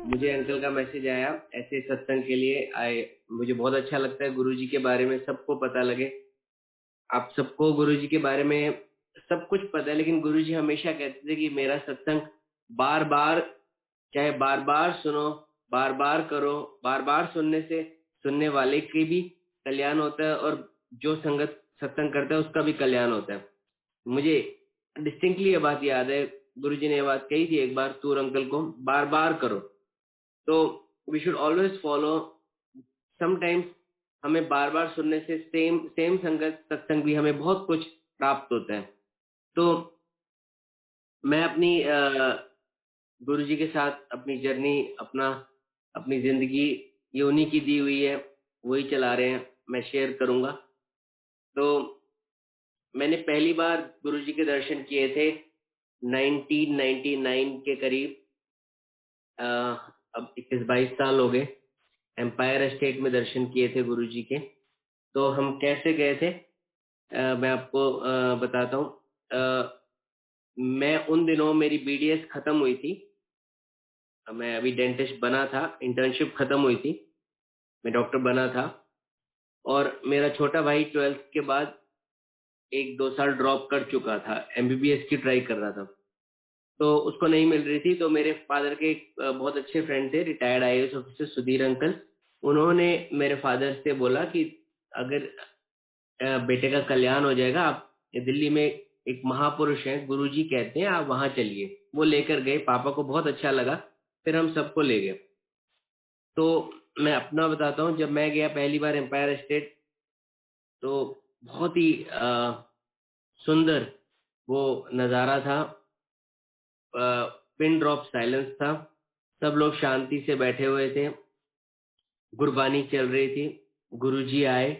मुझे अंकल का मैसेज आया ऐसे सत्संग के लिए आए। मुझे बहुत अच्छा लगता है गुरुजी के बारे में सबको पता लगे। आप सबको गुरुजी के बारे में सब कुछ पता है, लेकिन गुरुजी हमेशा कहते थे कि मेरा सत्संग बार बार, चाहे बार बार सुनो, बार बार करो। बार बार सुनने से सुनने वाले की भी कल्याण होता है और जो संगत सत्संग करता है उसका भी कल्याण होता है। मुझे डिस्टिंक्टली ये बात याद है, गुरुजी ने ये बात कही थी एक बार तूर अंकल को, बार बार करो। तो we should always follow. Sometimes हमें बार बार सुनने से सेम सेम संगत सत्संग भी हमें बहुत कुछ प्राप्त होता है। तो मैं अपनी गुरुजी के साथ अपनी जर्नी, अपना अपनी जिंदगी ये उन्हीं की दी हुई है, वही चला रहे हैं, मैं शेयर करूंगा। तो मैंने पहली बार गुरुजी के दर्शन किए थे 1999 के करीब। अ, अब 21-22 साल हो गए। एम्पायर एस्टेट में दर्शन किए थे गुरुजी के। तो हम कैसे गए थे, मैं आपको बताता हूँ। मैं उन दिनों मेरी बीडीएस खत्म हुई थी। मैं अभी डेंटिस्ट बना था, इंटर्नशिप खत्म हुई थी, मैं डॉक्टर बना था। और मेरा छोटा भाई 12th के बाद 1-2 साल ड्रॉप कर चुका था, एमबीबीएस की ट्राई कर रहा था। तो उसको नहीं मिल रही थी। तो मेरे फादर के एक बहुत अच्छे फ्रेंड थे, retired IAS officer Sudhir uncle. उन्होंने मेरे फादर से बोला कि अगर बेटे का कल्याण हो जाएगा, आप ये दिल्ली में एक महापुरुष हैं गुरुजी कहते हैं, आप वहां चलिए। वो लेकर गए, पापा को बहुत अच्छा लगा, फिर हम सबको ले गए। तो मैं अपना बताता हूँ, जब मैं गया पहली बार एम्पायर स्टेट, तो बहुत ही सुंदर वो नज़ारा था। पिन ड्रॉप साइलेंस था, सब लोग शांति से बैठे हुए थे, गुरबानी चल रही थी। गुरुजी आए,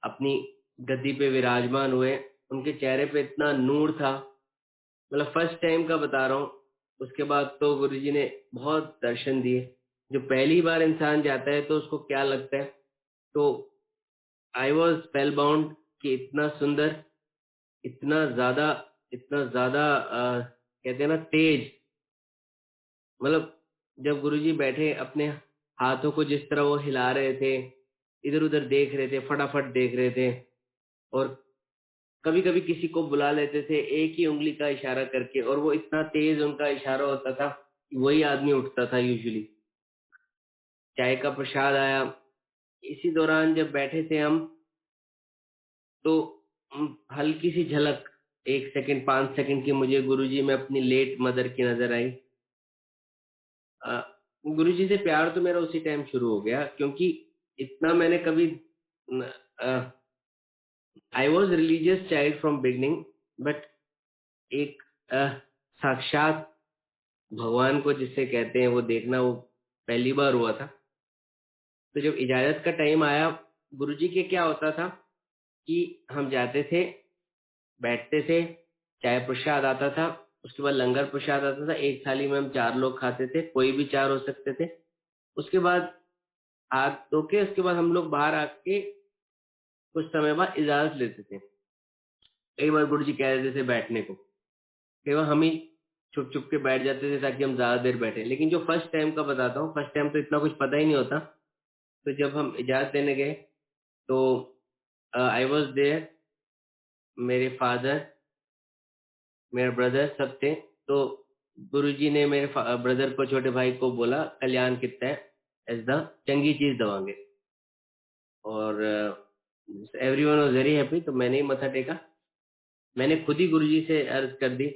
अपनी गद्दी पे विराजमान हुए, उनके चेहरे पे इतना नूर था, मतलब फर्स्ट टाइम का बता रहा हूँ। उसके बाद तो गुरुजी ने बहुत दर्शन दिए। जो पहली बार इंसान जाता है तो उसको क्या लगता है, तो आई वॉज स्पेल बाउंड कि इतना सुंदर, इतना ज्यादा, इतना ज्यादा कहते हैं ना तेज। मतलब जब गुरुजी बैठे, अपने हाथों को जिस तरह वो हिला रहे थे, इधर उधर देख रहे थे, फटाफट देख रहे थे। और कभी कभी किसी को बुला लेते थे एक ही उंगली का इशारा करके, और वो इतना तेज उनका इशारा होता था कि वही आदमी उठता था यूजुअली। चाय का प्रसाद आया, इसी दौरान जब बैठे थे हम, तो हल्की सी झलक, 1 सेकंड 5 सेकंड की, मुझे गुरुजी में अपनी लेट मदर की नजर आई। गुरुजी से प्यार तो मेरा उसी टाइम शुरू हो गया, क्योंकि इतना मैंने कभी, I was religious child from beginning, but एक साक्षात भगवान को जिसे कहते हैं वो देखना, वो पहली बार हुआ था। तो जब इजाजत का टाइम आया, गुरुजी के क्या होता था कि हम जाते थे, बैठते थे, चाय प्रसाद आता था, उसके बाद लंगर प्रसाद आता था। एक थाली में हम 4 लोग खाते थे, कोई भी 4 हो सकते थे। उसके बाद हाथ धो के, उसके बाद हम लोग बाहर आके कुछ समय बाद इजाजत लेते थे। कई बार गुरुजी कह देते थे बैठने को, कई बार हम ही छुप छुप के बैठ जाते थे ताकि हम ज्यादा देर बैठे। लेकिन जो फर्स्ट टाइम का बताता हूँ, फर्स्ट टाइम तो इतना कुछ पता ही नहीं होता। तो जब हम इजाजत देने गए, तो आई वॉज देयर, मेरे फादर, मेरे ब्रदर सब थे। तो गुरुजी ने मेरे ब्रदर को, छोटे भाई को बोला, कल्याण कितना है, एज द चंगी चीज दवांगे। और एवरीवन वाज वेरी हैप्पी। तो मैंने ही मत्था टेका, मैंने खुद ही गुरुजी से अर्ज कर दी।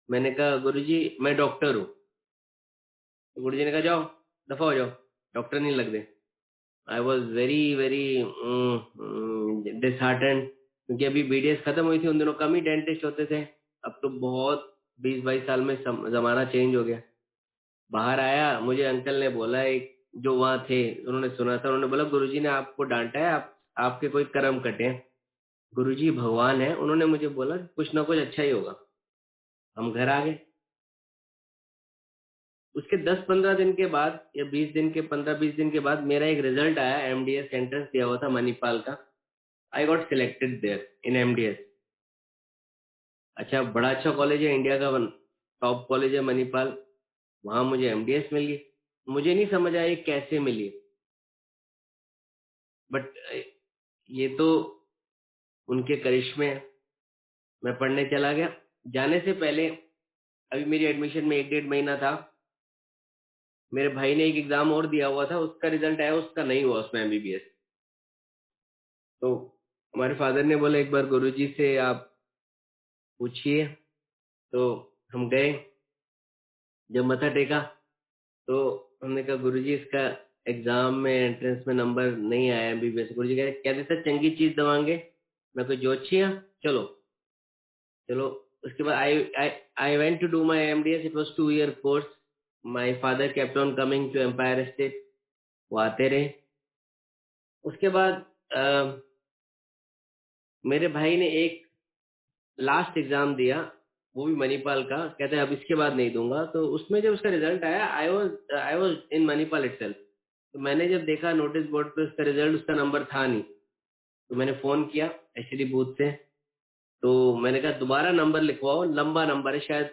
मैंने कहा गुरुजी मैं डॉक्टर हूँ। तो गुरुजी ने कहा जाओ, दफा हो जाओ, डॉक्टर नहीं लग दे। I was very very disheartened, क्योंकि अभी बीडीएस खत्म हुई थी, उन दिनों कम ही डेंटिस्ट होते थे। अब तो बहुत 20-22 साल में जमाना चेंज हो गया। बाहर आया, मुझे अंकल ने बोला, एक जो वहाँ थे उन्होंने सुना था, उन्होंने बोला गुरुजी ने आपको डांटा है, आपके कोई कर्म कटे हैं। गुरुजी भगवान है, उन्होंने मुझे बोला कुछ ना कुछ अच्छा ही होगा। हम घर आ गए। उसके 10-15 दिन के बाद, या 20 दिन के, 15-20 दिन के बाद, मेरा एक रिजल्ट आया। एमडीएस एंट्रेंस दिया हुआ था मणिपाल का। I got selected there in MDS. अच्छा, बड़ा अच्छा कॉलेज है, इंडिया का टॉप कॉलेज है मणिपाल, वहां मुझे एमडीएस मिल गई। मुझे नहीं समझ आया ये कैसे मिली, बट ये तो उनके करिश्मे हैं। मैं पढ़ने चला गया। जाने से पहले अभी मेरी एडमिशन में 1 डेढ़ महीना था, मेरे भाई ने एक एग्जाम और दिया हुआ था, उसका रिजल्ट आया, उसका नहीं हुआ उसमें एमबीबीएस। तो हमारे फादर ने बोला एक बार गुरुजी से आप पूछिए। तो हम गए, जब मत्था टेका तो हमने कहा गुरुजी इसका एग्जाम में एंट्रेंस में नंबर नहीं आया एमबीबीएस। गुरुजी कहते सर चंगी चीज दवांगे, मैं कोई जोशिया, चलो चलो। उसके बाद I went to do my MDS, it was 2 year course. My father kept on coming to Empire State, वो आते रहे। उसके बाद मेरे भाई ने एक लास्ट एग्जाम दिया, वो भी मणिपाल का, कहते हैं अब इसके बाद नहीं दूंगा। तो उसमें जब उसका रिजल्ट आया, I was in Manipal itself. तो मैंने जब देखा नोटिस बोर्ड पे उसका रिजल्ट, उसका नंबर था नहीं। तो मैंने फोन किया एचडी बूथ से, तो मैंने कहा दोबारा नंबर लिखवाओ, लंबा नंबर है, शायद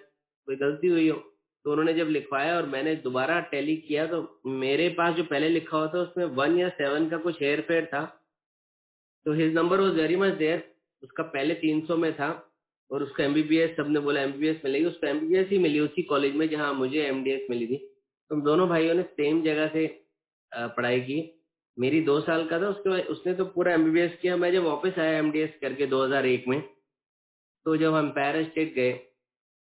कोई गलती हुई हो। तो उन्होंने जब लिखवाया और मैंने दोबारा टैली किया, तो मेरे पास जो पहले लिखा हुआ था उसमें 1 या 7 का कुछ हेर फेर था। तो his number was very much there, उसका पहले 300 में था। और उसका एमबीबीएस, सबने बोला एमबीबीएस मिलेगी, उसको एमबीबीएस ही मिली उसी कॉलेज में जहाँ मुझे एमडीएस मिली थी। तो हम दोनों भाइयों ने सेम जगह से पढ़ाई की। मेरी 2 साल का था, उसके बाद उसने तो पूरा एमबीबीएस किया। मैं जब वापस आया एमडीएस करके 2001 में, तो जब हम पैरा स्टेट गए,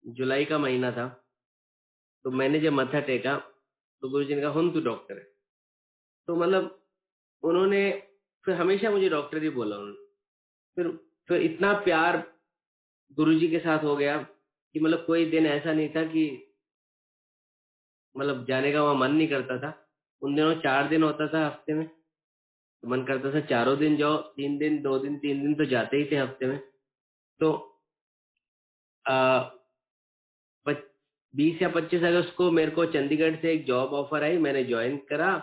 जुलाई का महीना था, तो मैंने जब मत्था टेका तो गुरु जी ने कहा हम तू डॉक्टर है। तो मतलब उन्होंने फिर हमेशा मुझे डॉक्टर ही बोला उन्होंने। फिर फिर इतना प्यार गुरुजी के साथ हो गया कि मतलब कोई दिन ऐसा नहीं था कि मतलब जाने का वहां मन नहीं करता था। उन दिनों 4 दिन होता था हफ्ते में, तो मन करता था चारों दिन जाओ, 3 दिन 2 दिन 3 दिन तो जाते ही थे हफ्ते में। तो आ, 20 या 25 अगस्त को मेरे को चंडीगढ़ से एक जॉब ऑफर आई, मैंने ज्वाइन करा।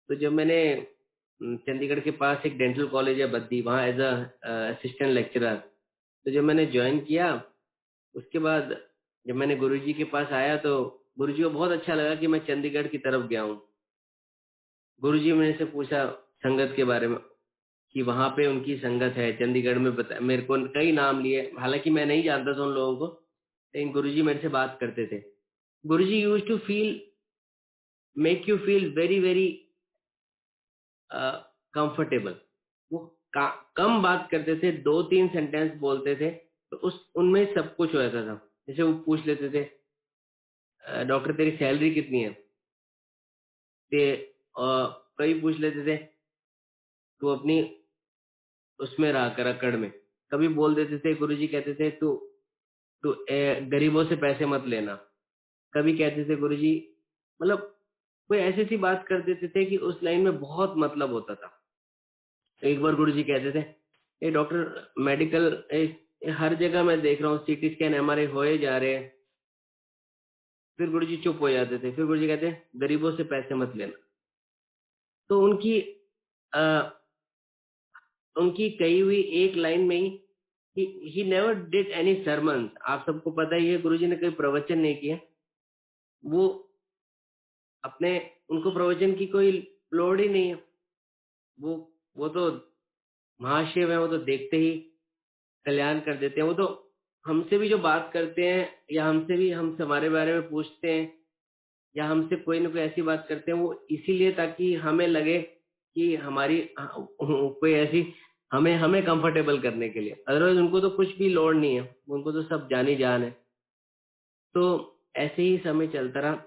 तो जब मैंने चंडीगढ़ के पास एक डेंटल कॉलेज है बद्दी, वहाँ एज असिस्टेंट लेक्चरर, तो जब मैंने ज्वाइन किया, उसके बाद जब मैंने गुरुजी के पास आया तो गुरुजी को बहुत अच्छा लगा कि मैं चंडीगढ़ की तरफ गया हूँ। गुरुजी मेरे से पूछा संगत के बारे में कि वहाँ पे उनकी संगत है चंडीगढ़ में, बता मेरे को कई नाम लिए, हालांकि मैं नहीं जानता था उन लोगों को, लेकिन गुरुजी मेरे से बात करते थे। Guruji use to feel make you feel very very comfortable. वो कम बात करते थे, 2-3 सेंटेंस बोलते थे, तो उस उनमें सब कुछ हो जाता था। जैसे वो पूछ लेते थे डॉक्टर तेरी सैलरी कितनी है, ते कई पूछ लेते थे तू अपनी उसमें रहा कर अकड़ में। कभी बोल देते थे गुरुजी, कहते थे तू तू गरीबों से पैसे मत लेना। कभी कहते थे गुरुजी, मतलब कोई ऐसी सी बात कर देते थे कि उस लाइन में बहुत मतलब होता था। एक बार गुरुजी कहते थे ये डॉक्टर मेडिकल हर जगह मैं देख रहा हूँ सीटी स्कैन एमआरआई होए जा रहे हैं। फिर गुरुजी चुप हो जाते थे, फिर गुरुजी कहते गरीबों से पैसे मत लेना। तो अ, उनकी कही हुई एक लाइन में he never did any sermon. आप सबको पता ही है गुरुजी ने कोई प्रवचन नहीं किया। वो अपने उनको प्रवचन की कोई लोड़ ही नहीं है। वो वो तो महाशिव है, वो तो देखते ही कल्याण कर देते हैं। वो तो हमसे भी जो बात करते हैं या हमसे भी हम हमारे बारे में पूछते हैं या हमसे कोई ना कोई ऐसी बात करते हैं, वो इसीलिए ताकि हमें लगे कि हमारी कोई ऐसी हमें हमें कंफर्टेबल करने के लिए। अदरवाइज उनको तो कुछ भी लोड नहीं है, उनको तो सब जानी जान है। तो ऐसे ही समय चलता रहा।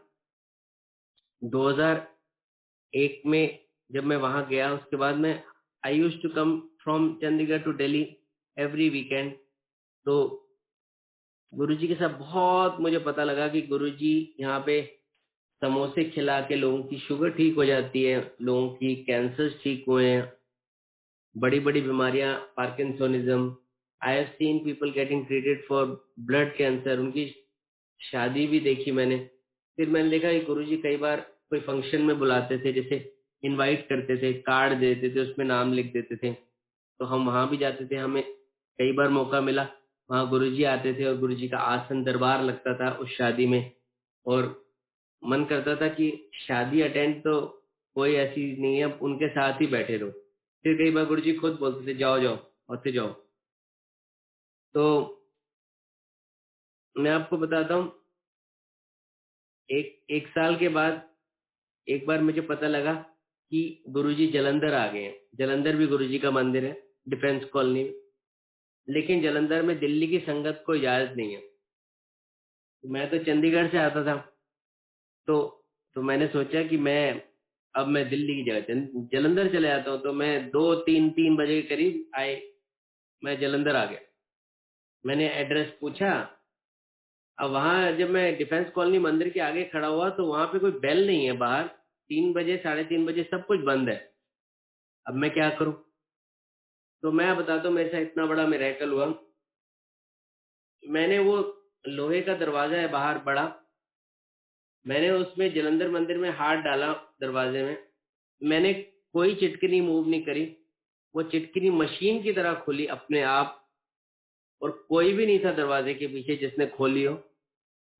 2001 में जब मैं वहां गया, उसके बाद मैं I use to come from Chandigarh to Delhi every weekend. तो गुरुजी के साथ बहुत मुझे पता लगा कि गुरुजी यहाँ पे समोसे खिला के लोगों की शुगर ठीक हो जाती है, लोगों की कैंसर ठीक हुए हैं, बड़ी बड़ी बीमारियां, parkinsonism. I have seen people getting treated for blood cancer, उनकी शादी भी देखी मैंने। फिर मैंने देखा कि गुरुजी कई बार कोई फंक्शन में बुलाते थे, जैसे इनवाइट करते थे, कार्ड देते थे, उसमें नाम लिख देते थे, तो हम वहां भी जाते थे। हमें कई बार मौका मिला, वहां गुरुजी आते थे और गुरुजी का आसन दरबार लगता था उस शादी में। और मन करता था कि शादी अटेंड तो कोई ऐसी नहीं है, उनके साथ ही बैठे रहो। फिर कई बार गुरुजी खुद बोलते थे जाओ जाओ होते जाओ। तो मैं आपको बताता हूँ, एक एक साल के बाद एक बार मुझे पता लगा कि गुरुजी जलंधर आ गए हैं। जलंधर भी गुरुजी का मंदिर है, डिफेंस कॉलोनी में। लेकिन जलंधर में दिल्ली की संगत को इजाजत नहीं है। मैं तो चंडीगढ़ से आता था, तो मैंने सोचा कि मैं दिल्ली की जगह जलंधर चले जाता हूँ। तो मैं 2 3 बजे के करीब मैं जलंधर आ गया। मैंने एड्रेस पूछा। अब वहां जब मैं डिफेंस कॉलोनी मंदिर के आगे खड़ा हुआ तो वहां पे कोई बेल नहीं है बाहर। 3 बजे 3:30 बजे सब कुछ बंद है। अब मैं क्या करूं? तो मैं बताता हूँ मेरे साथ इतना बड़ा मिरेकल हुआ। मैंने वो लोहे का दरवाजा है बाहर बड़ा, मैंने उसमें जलंधर मंदिर में हाथ डाला दरवाजे में। मैंने कोई चिटकनी मूव नहीं करी, वो चिटकनी मशीन की तरह खुली अपने आप। और कोई भी नहीं था दरवाजे के पीछे जिसने खोली हो।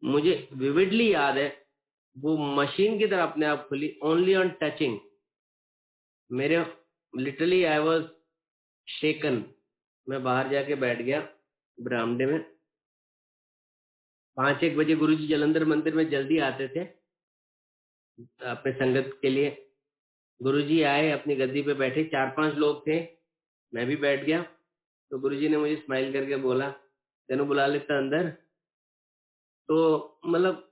मुझे विविडली याद है, वो मशीन की तरह अपने आप खुली, ओनली ऑन टचिंग। मेरे लिटरली आई वाज शेकन। मैं बाहर जाके बैठ गया बरामदे में। 5 1 बजे गुरुजी जलंधर मंदिर में जल्दी आते थे अपने संगत के लिए। गुरुजी आए, अपनी गद्दी पे बैठे, 4 5 लोग थे, मैं भी बैठ गया। तो गुरुजी ने मुझे स्माइल करके बोला, तेनू बुला लेता अंदर। तो मतलब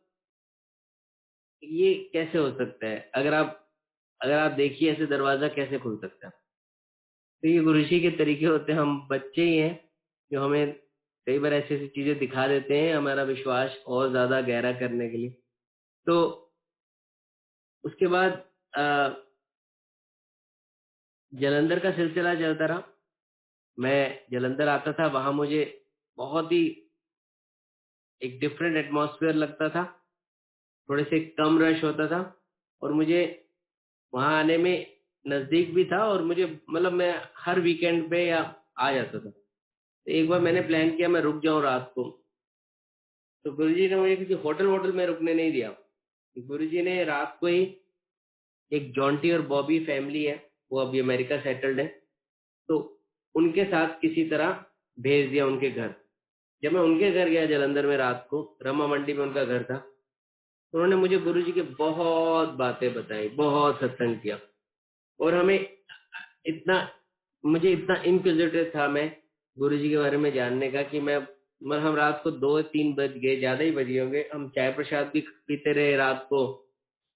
ये कैसे हो सकता है? अगर आप देखिए ऐसे दरवाजा कैसे खुल सकता है? तो ये गुरुजी के तरीके होते हैं। हम बच्चे ही हैं जो हमें कई बार ऐसी ऐसी चीजें दिखा देते हैं हमारा विश्वास और ज्यादा गहरा करने के लिए। तो उसके बाद अ, जलंधर का सिलसिला चलता रहा। मैं जलंधर आता था, वहां मुझे बहुत ही एक डिफरेंट एटमॉस्फेयर लगता था। थोड़े से कम रश होता था और मुझे वहां आने में नजदीक भी था। और मुझे मतलब मैं हर वीकेंड पे या आ जाता था। तो एक बार मैंने प्लान किया मैं रुक जाऊं रात को। तो गुरुजी ने मुझे किसी होटल वोटल में रुकने नहीं दिया। गुरुजी ने रात को ही, एक जॉन्टी और बॉबी फैमिली है, वो अभी अमेरिका सेटल्ड है, तो उनके साथ किसी तरह भेज दिया उनके घर। जब मैं उनके घर गया जलंधर में रात को, रमा मंडी में उनका घर था, तो उन्होंने मुझे गुरुजी की बहुत बातें बताई, बहुत सत्संग किया। और इतना मुझे इतना इंक्विजिटिव था मैं गुरुजी के बारे में जानने का कि हम रात को 2 3 बज गए, ज्यादा ही बज गए होंगे, हम चाय प्रसाद भी पीते रहे रात को।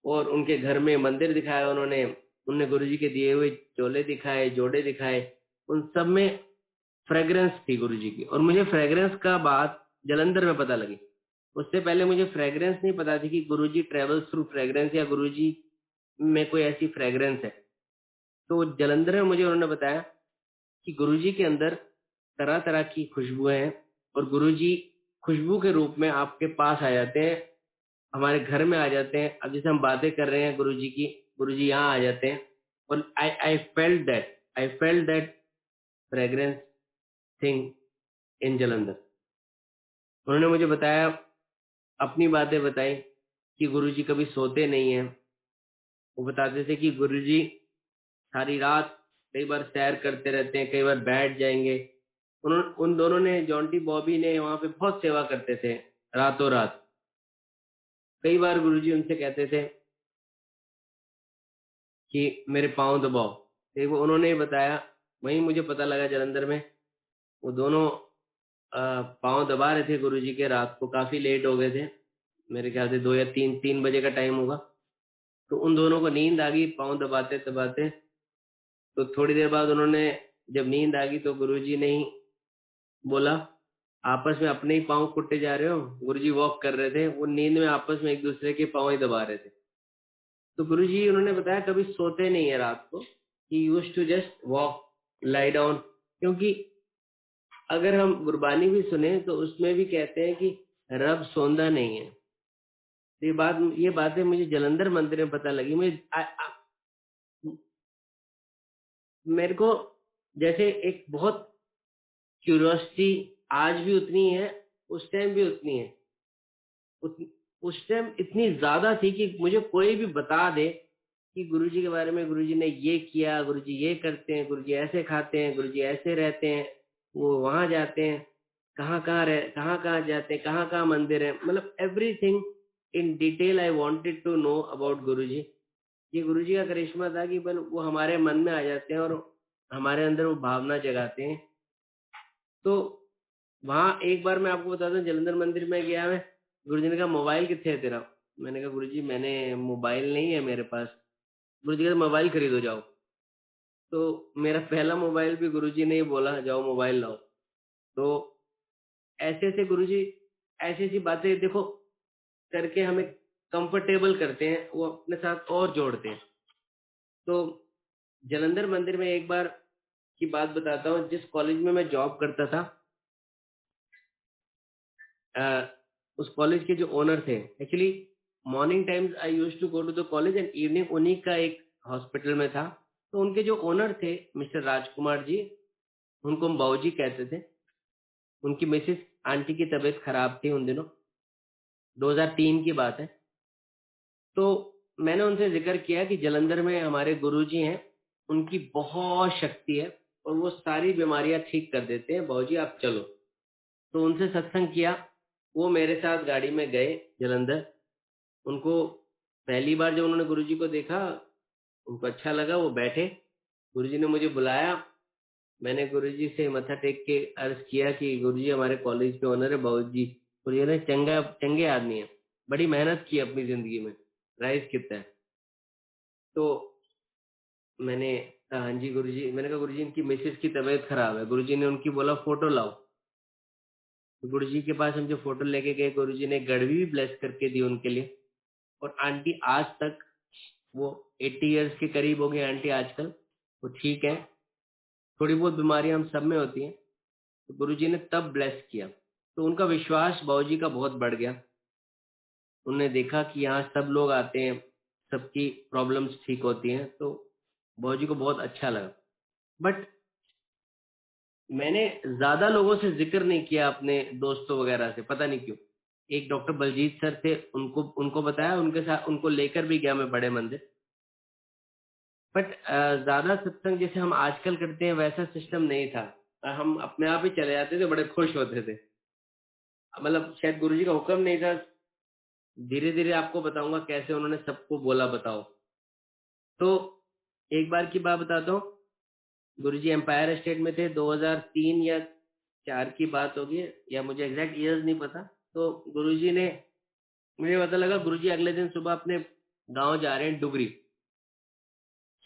और उनके घर में मंदिर दिखाया उन्होंने। उनने गुरुजी के दिए हुए चोले दिखाए, जोड़े दिखाए। उन सब में फ्रेग्रेंस थी गुरुजी की। और मुझे फ्रेग्रेंस का बात जलंधर में पता लगी। उससे पहले मुझे फ्रेग्रेंस नहीं पता थी कि गुरुजी ट्रेवल्स थ्रू फ्रेग्रेंस या गुरुजी में कोई ऐसी फ्रेग्रेंस है। तो जलंधर में मुझे उन्होंने बताया कि गुरुजी के अंदर तरह तरह की खुशबुएं हैं। और गुरुजी खुशबू के रूप में आपके पास आ जाते हैं, हमारे घर में आ जाते हैं। अब जैसे हम बातें कर रहे हैं गुरुजी की, गुरुजी यहाँ आ जाते हैं। और I felt that fragrance thing in Jalandhar. उन्होंने मुझे बताया, अपनी बातें बताई कि गुरुजी कभी सोते नहीं हैं। वो बताते थे कि गुरुजी सारी रात कई बार सैर करते रहते हैं, कई बार बैठ जाएंगे। उन दोनों ने, जॉन्टी बॉबी ने, वहां पे बहुत सेवा करते थे रातों रात। कई बार गुरुजी उनसे कहते थे कि मेरे पाँव दबाओ। एक वो उन्होंने ही बताया, वहीं मुझे पता लगा जलंधर में वो दोनों पाँव दबा रहे थे गुरुजी के। रात को काफी लेट हो गए थे, मेरे ख्याल से 2 या 3 बजे का टाइम होगा। तो उन दोनों को नींद आ गई पाँव दबाते दबाते। तो थोड़ी देर बाद उन्होंने, जब नींद आ गई तो गुरुजी ने ही बोला, आपस में अपने ही पाँव कुट्टे जा रहे हो। गुरुजी वॉक कर रहे थे, वो नींद में आपस में एक दूसरे के पाँव ही दबा रहे थे। तो गुरुजी उन्होंने बताया कभी सोते नहीं है रात को, he used to just walk, lie down. क्योंकि अगर हम गुरबानी भी सुने तो उसमें भी कहते हैं कि रब सोंदा नहीं है। तो ये बातें मुझे जलंधर मंदिर में पता लगी। मेरे को जैसे एक बहुत क्यूरियोसिटी आज भी उतनी है, उस टाइम भी उतनी है। उस टाइम इतनी ज्यादा थी कि मुझे कोई भी बता दे कि गुरुजी के बारे में, गुरुजी ने ये किया, गुरुजी ये करते हैं, गुरुजी ऐसे खाते हैं, गुरुजी ऐसे रहते हैं, वो वहां जाते हैं, कहाँ कहाँ जाते हैं, कहाँ कहाँ मंदिर है, मतलब everything in detail I wanted to know about Guruji. ये गुरुजी का करिश्मा था कि बल वो हमारे मन में आ जाते हैं और हमारे अंदर वो भावना जगाते हैं। तो वहाँ एक बार मैं आपको बताता हूँ, जलंधर मंदिर में गया मैं। गुरुजी ने कहा मोबाइल कितने है तेरा? मैंने कहा गुरुजी मैंने मोबाइल नहीं है मेरे पास। गुरुजी कहते मोबाइल खरीदो जाओ। तो मेरा पहला मोबाइल भी गुरुजी ने ही बोला जाओ मोबाइल लाओ। तो ऐसे ऐसे गुरुजी ऐसी ऐसी बातें देखो करके हमें कंफर्टेबल करते हैं, वो अपने साथ और जोड़ते हैं। तो जलंधर मंदिर में एक बार की बात बताता हूँ, जिस कॉलेज में मैं जॉब करता था, अ, उस कॉलेज के जो ओनर थे, actually morning times I used to go to the college and evening उन्हीं का एक हॉस्पिटल में था। तो उनके जो ओनर थे मिस्टर राजकुमार जी, उनको हम बाबूजी कहते थे। उनकी मिसेस आंटी की तबीयत खराब थी उन दिनों, 2003 की बात है। तो मैंने उनसे जिक्र किया कि जलंधर में हमारे गुरुजी हैं, उनकी बहुत शक्ति है और वो सारी बीमारियां ठीक कर देते हैं, बाबूजी आप चलो। तो उनसे सत्संग किया। वो मेरे साथ गाड़ी में गए जलंधर। उनको पहली बार जब उन्होंने गुरुजी को देखा, उनको अच्छा लगा, वो बैठे। गुरुजी ने मुझे बुलाया। मैंने गुरुजी से मत्था टेक के अर्ज किया कि गुरुजी हमारे कॉलेज के ओनर है बाबूजी। गुरुजी ने चंगा चंगे आदमी है, बड़ी मेहनत की अपनी जिंदगी में, राइस कितना है। तो मैंने कहा हाँ जी गुरुजी। मैंने कहा गुरुजी इनकी मिसेस की तबीयत खराब है। गुरुजी ने उनकी बोला फोटो लाओ। तो गुरुजी के पास हम जो फोटो लेके गए, गुरुजी ने गड़वी भी ब्लेस करके दी उनके लिए। और आंटी आज तक, वो 80 इयर्स के करीब हो गए आंटी आजकल, वो ठीक है। थोड़ी बहुत बीमारियां हम सब में होती हैं। तो गुरुजी ने तब ब्लेस किया, तो उनका विश्वास बाबूजी का बहुत बढ़ गया। उन्होंने देखा कि यहाँ सब लोग आते हैं, सबकी प्रॉब्लम्स ठीक होती हैं, तो बाबूजी को बहुत अच्छा लगा। बट मैंने ज्यादा लोगों से जिक्र नहीं किया अपने दोस्तों वगैरह से, पता नहीं क्यों। एक डॉक्टर बलजीत सर थे, उनको उनको बताया, उनके साथ उनको लेकर भी गया मैं बड़े मंदिर। बट ज्यादा सत्संग जैसे हम आजकल करते हैं वैसा सिस्टम नहीं था। हम अपने आप ही चले जाते थे, बड़े खुश होते थे। मतलब शायद गुरुजी का हुक्म नहीं था। धीरे धीरे आपको बताऊंगा कैसे उन्होंने सबको बोला बताओ। तो एक बार की बात बताता हूँ। गुरुजी एम्पायर एस्टेट में थे, 2003 या 4 की बात होगी, या मुझे एग्जैक्ट ईयर्स नहीं पता। तो गुरुजी ने, मुझे पता लगा गुरुजी अगले दिन सुबह अपने गांव जा रहे हैं डुगरी,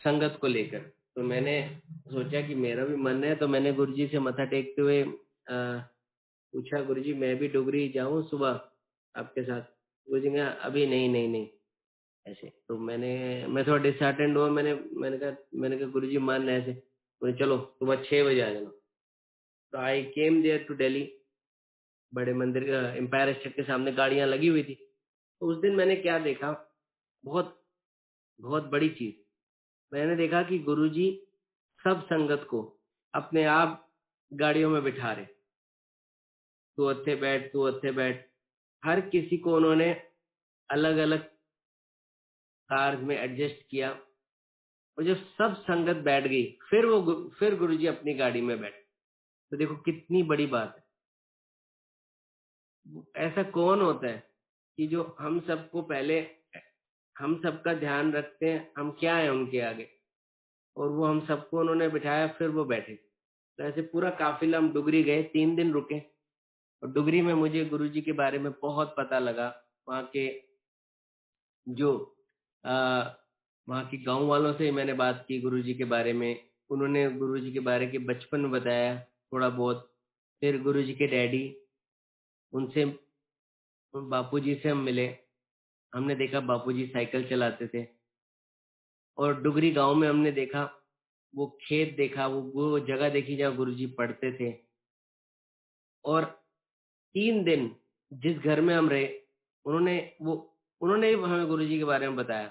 संगत को लेकर। तो मैंने सोचा कि मेरा भी मन है, तो मैंने गुरुजी से मत्था टेकते हुए पूछा गुरुजी मैं भी डुगरी जाऊं सुबह आपके साथ? गुरुजी ने कहा अभी नहीं नहीं नहीं, ऐसे। तो मैं थोड़ा डिसहार्टेंड हुआ। मैंने कहा गुरुजी मान ऐसे। बोले चलो सुबह 6 बजे आ जाना। तो आई केम देयर टू दिल्ली। बड़े मंदिर का एम्पायर स्टेट के सामने गाड़ियां लगी हुई थी। तो उस दिन मैंने क्या देखा, बहुत बहुत बड़ी चीज। मैंने देखा कि गुरुजी सब संगत को अपने आप गाड़ियों में बिठा रहे, तू अच्छे बैठ, तू अच्छे बैठ। हर किसी को उन्होंने अलग अलग कार्स में एडजस्ट किया। और जब सब संगत बैठ गई, फिर गुरुजी अपनी गाड़ी में बैठ। तो देखो कितनी बड़ी बात है। ऐसा कौन होता है कि जो हम सबको पहले, हम सबका ध्यान रखते हैं, हम क्या है उनके आगे, और वो हम सबको उन्होंने बिठाया, फिर वो बैठे। तो ऐसे पूरा काफिला हम डुगरी गए, 3 दिन रुके। और डुगरी में मुझे गुरुजी के बारे में बहुत पता लगा। वहाँ के जो आ, वहाँ के गांव वालों से मैंने बात की गुरुजी के बारे में। उन्होंने गुरुजी के बारे के बचपन में बताया थोड़ा बहुत। फिर गुरुजी के डैडी, उनसे, बापूजी से हम मिले। हमने देखा बापूजी साइकिल चलाते थे। और डुगरी गांव में हमने देखा, वो खेत देखा, वो जगह देखी जहाँ गुरुजी पढ़ते थे। और 3 दिन जिस घर में हम रहे, उन्होंने वो उन्होंने ही हमें गुरुजी के बारे में बताया।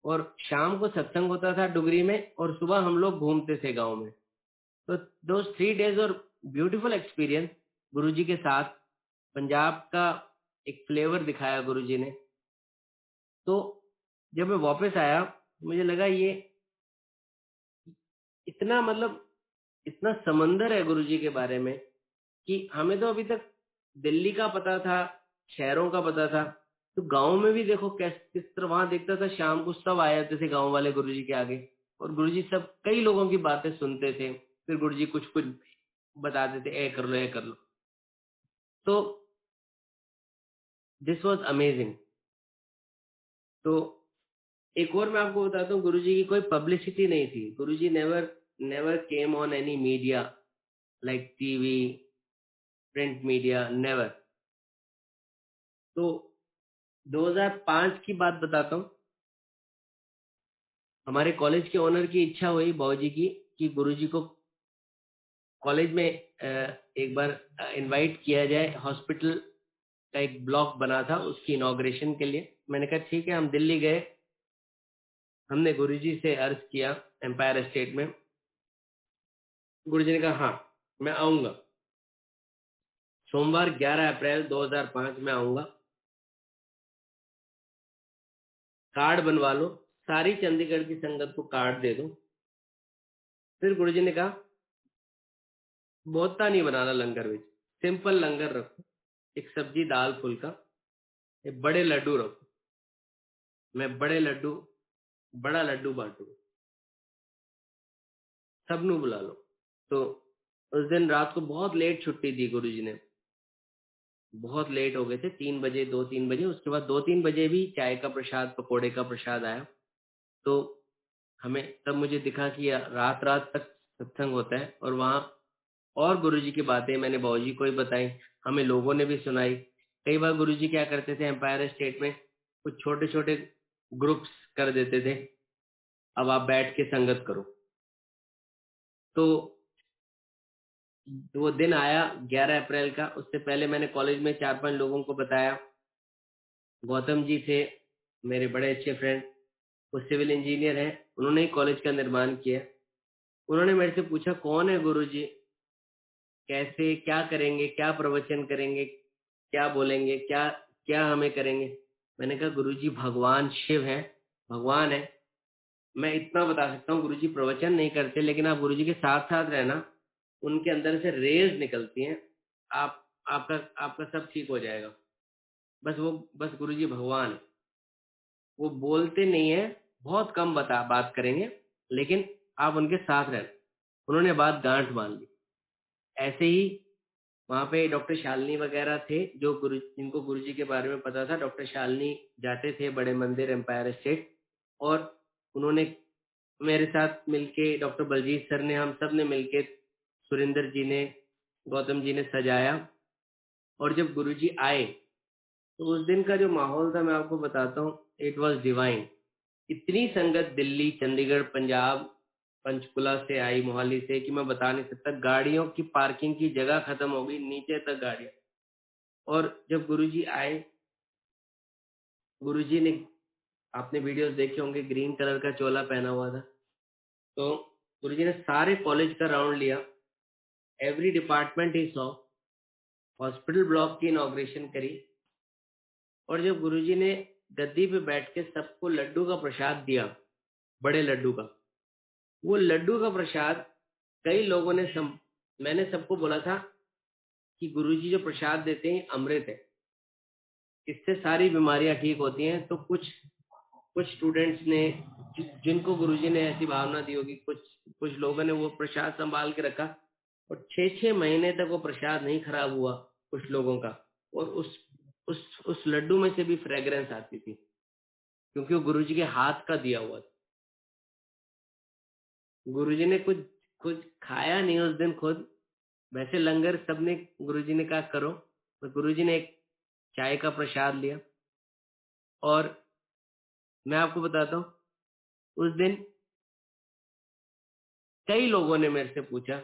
और शाम को सत्संग होता था डुगरी में, और सुबह हम लोग घूमते थे गांव में। तो दो 3 डेज और ब्यूटीफुल एक्सपीरियंस गुरुजी के साथ। पंजाब का एक फ्लेवर दिखाया गुरुजी ने। तो जब मैं वापस आया, मुझे लगा ये इतना मतलब इतना समंदर है गुरुजी के बारे में कि हमें तो अभी तक दिल्ली का पता था, शहरों का पता था, तो गाँव में भी देखो किस तरह वहां देखता था, शाम को सब आए जाते थे गाँव वाले गुरुजी के आगे, और गुरुजी सब कई लोगों की बातें सुनते थे, फिर गुरुजी कुछ कुछ बताते थे, ए कर लो, ए कर लो। तो दिस वाज अमेजिंग। तो एक और मैं आपको बताता हूँ, गुरुजी की कोई पब्लिसिटी नहीं थी। Guruji never never came on any media like TV, print media, never. तो 2005 की बात बताता हूँ। हमारे कॉलेज के ओनर की इच्छा हुई, बाबूजी की, कि गुरुजी को कॉलेज में एक बार इनवाइट किया जाए। हॉस्पिटल का एक ब्लॉक बना था, उसकी इनॉग्रेशन के लिए। मैंने कहा ठीक है। हम दिल्ली गए, हमने गुरुजी से अर्ज किया एम्पायर स्टेट में। गुरुजी ने कहा हाँ, मैं आऊंगा, सोमवार 11 अप्रैल 2005 में आऊंगा, कार्ड बनवा लो, सारी चंडीगढ़ की संगत को कार्ड दे दो। फिर गुरुजी ने कहा बहुता नहीं बनाना लंगर में, सिंपल लंगर रखो, एक सब्जी दाल फुल्का, ये बड़े लड्डू रखो, मैं बड़ा लड्डू बांटूंगा, सबनू बुला लो। तो उस दिन रात को बहुत लेट छुट्टी दी गुरुजी ने, बहुत लेट हो गए थे, 3 बजे, 2-3 बजे। उसके बाद 2-3 बजे भी चाय का प्रसाद, पकोड़े का प्रसाद आया। तो हमें तब मुझे दिखा कि रात रात तक सत्संग होता है, और वहाँ और गुरुजी की बातें मैंने बाबूजी को ही बताई, हमें लोगों ने भी सुनाई। कई बार गुरुजी क्या करते थे, एम्पायर स्टेट में कुछ छोटे छोटे ग्रुप्स कर देते थे, अब आप बैठ के संगत करो। तो वो दिन आया 11 अप्रैल का। उससे पहले मैंने कॉलेज में 4-5 लोगों को बताया। गौतम जी थे मेरे बड़े अच्छे फ्रेंड, वो सिविल इंजीनियर हैं, उन्होंने ही कॉलेज का निर्माण किया। उन्होंने मेरे से पूछा कौन है गुरुजी, कैसे, क्या करेंगे, क्या प्रवचन करेंगे, क्या बोलेंगे, क्या क्या हमें करेंगे। मैंने कहा गुरुजी भगवान शिव हैं, भगवान है। मैं इतना बता सकता हूँ, गुरुजी प्रवचन नहीं करते, लेकिन आप गुरुजी के साथ साथ रहना, उनके अंदर से रेज निकलती हैं, आप आपका आपका सब ठीक हो जाएगा। बस गुरुजी भगवान है। वो बोलते नहीं है, बहुत कम बात करेंगे, लेकिन आप उनके साथ रहना। उन्होंने बात गांठ मान ली। ऐसे ही वहाँ पे डॉक्टर शालिनी वगैरह थे, जो जिनको गुरुजी के बारे में पता था। डॉक्टर शालिनी जाते थे बड़े मंदिर, एम्पायर स्टेट, और उन्होंने मेरे साथ मिलके, डॉक्टर बलजीत सर ने, हम सब ने मिलके, सुरेंद्र जी ने, गौतम जी ने सजाया। और जब गुरुजी आए, तो उस दिन का जो माहौल था मैं आपको बताता हूँ, इट वाज डिवाइन। इतनी संगत दिल्ली, चंडीगढ़, पंजाब, पंचकुला से आई, मोहाली से, कि मैं बता नहीं सकता। गाड़ियों की पार्किंग की जगह खत्म हो गई, नीचे तक गाड़ियां। और जब गुरुजी आए, गुरुजी ने, आपने वीडियोस देखे होंगे, ग्रीन कलर का चोला पहना हुआ था। तो गुरुजी ने सारे कॉलेज का राउंड लिया, every department he saw, hospital block की इनॉग्रेशन करी। और जब गुरुजी ने गद्दी पे बैठ के सबको लड्डू का प्रसाद दिया, बड़े लड्डू का, वो लड्डू का प्रसाद कई लोगों ने मैंने सबको बोला था कि गुरुजी जो प्रसाद देते हैं अमृत है, इससे सारी बीमारियां ठीक होती हैं। तो कुछ कुछ स्टूडेंट्स ने, जिनको गुरुजी ने ऐसी भावना दी होगी, कुछ कुछ लोगों ने वो प्रसाद संभाल के रखा, और 6-6 महीने तक वो प्रसाद नहीं खराब हुआ कुछ लोगों का। और उस लड्डू में से भी फ्रेग्रेंस आती थी, क्योंकि वो गुरुजी के हाथ का दिया हुआ था। गुरुजी ने कुछ कुछ खाया नहीं उस दिन खुद, वैसे लंगर सबने, गुरुजी ने कहा करो, तो गुरुजी ने एक चाय का प्रसाद लिया। और मैं आपको बताता हूँ, उस दिन कई लोगों ने मेरे से पूछा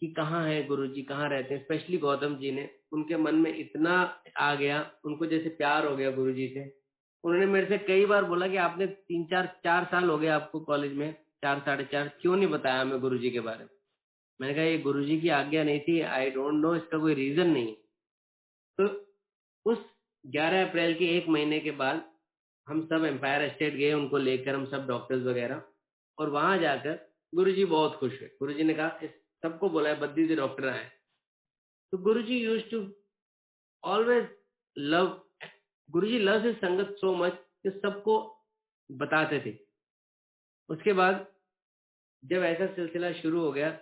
कि कहाँ है गुरुजी, कहाँ रहते हैं। स्पेशली गौतम जी ने, उनके मन में इतना आ गया, उनको जैसे प्यार हो गया गुरुजी से। उन्होंने मेरे से कई बार बोला कि आपने 3-4 4 साल हो गए आपको कॉलेज में, 4 साढ़े 4, क्यों नहीं बताया हमें गुरुजी के बारे में। मैंने कहा ये गुरुजी की आज्ञा नहीं थी, आई डोंट नो, इसका कोई रीजन नहीं है। तो उस 11 अप्रैल के 1 महीने के बाद हम सब एम्पायर एस्टेट गए उनको लेकर, हम सब डॉक्टर्स वगैरह, और वहां जाकर गुरुजी बहुत खुश हुए। गुरुजी ने कहा इस सबको बोला है बद्दी से डॉक्टर आए। तो Guruji used to always love, Guruji love his sangat so much कि सबको बताते थे। उसके बाद जब ऐसा सिलसिला शुरू हो गया,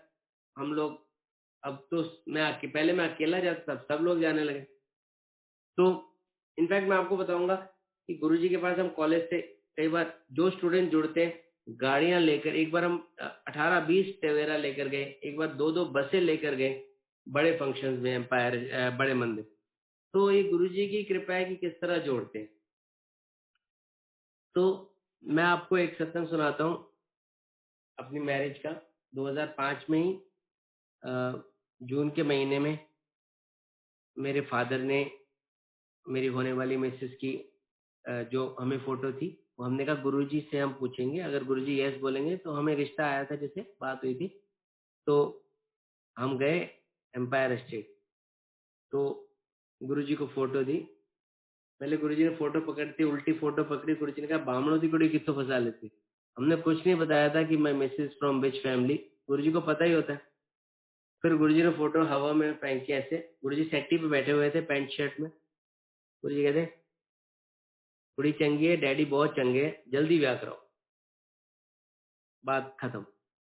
हम लोग, अब तो पहले मैं अकेला जाता था, सब लोग जाने लगे। तो इनफैक्ट मैं आपको बताऊंगा कि गुरुजी के पास हम कॉलेज से कई बार जो स्टूडेंट जुड़ते हैं गाड़ियां लेकर, एक बार हम 18-20 टवेरा लेकर गए, एक बार 2-2 बसें लेकर गए बड़े फंक्शंस में, एम्पायर बड़े मंदिर। तो ये गुरुजी की कृपा है कि किस तरह जोड़ते हैं। तो मैं आपको एक सत्संग सुनाता हूँ अपनी मैरिज का। 2005 में ही जून के महीने में मेरे फादर ने मेरी होने वाली मिसेस की जो हमें फोटो थी, वो हमने कहा गुरुजी से हम पूछेंगे, अगर गुरुजी यस बोलेंगे तो हमें रिश्ता आया था, जैसे बात हुई थी। तो हम गए एम्पायर स्टेट, तो गुरुजी को फोटो दी। पहले गुरुजी ने फोटो पकड़ती, उल्टी फोटो पकड़ी, गुरुजी ने कहा बामणों की कुड़ी कितों फंसा लेती। हमने कुछ नहीं बताया था कि मैं मिसेस फ्रॉम विच फैमिली, गुरुजी को पता ही होता है। फिर गुरुजी ने फोटो हवा में फेंक के ऐसे, गुरुजी सेट्टी पे बैठे हुए थे पैंट शर्ट में। गुरुजी कहते कुड़ी चंगी है, डैडी बहुत चंगे है, जल्दी ब्याह कराओ, बात खत्म।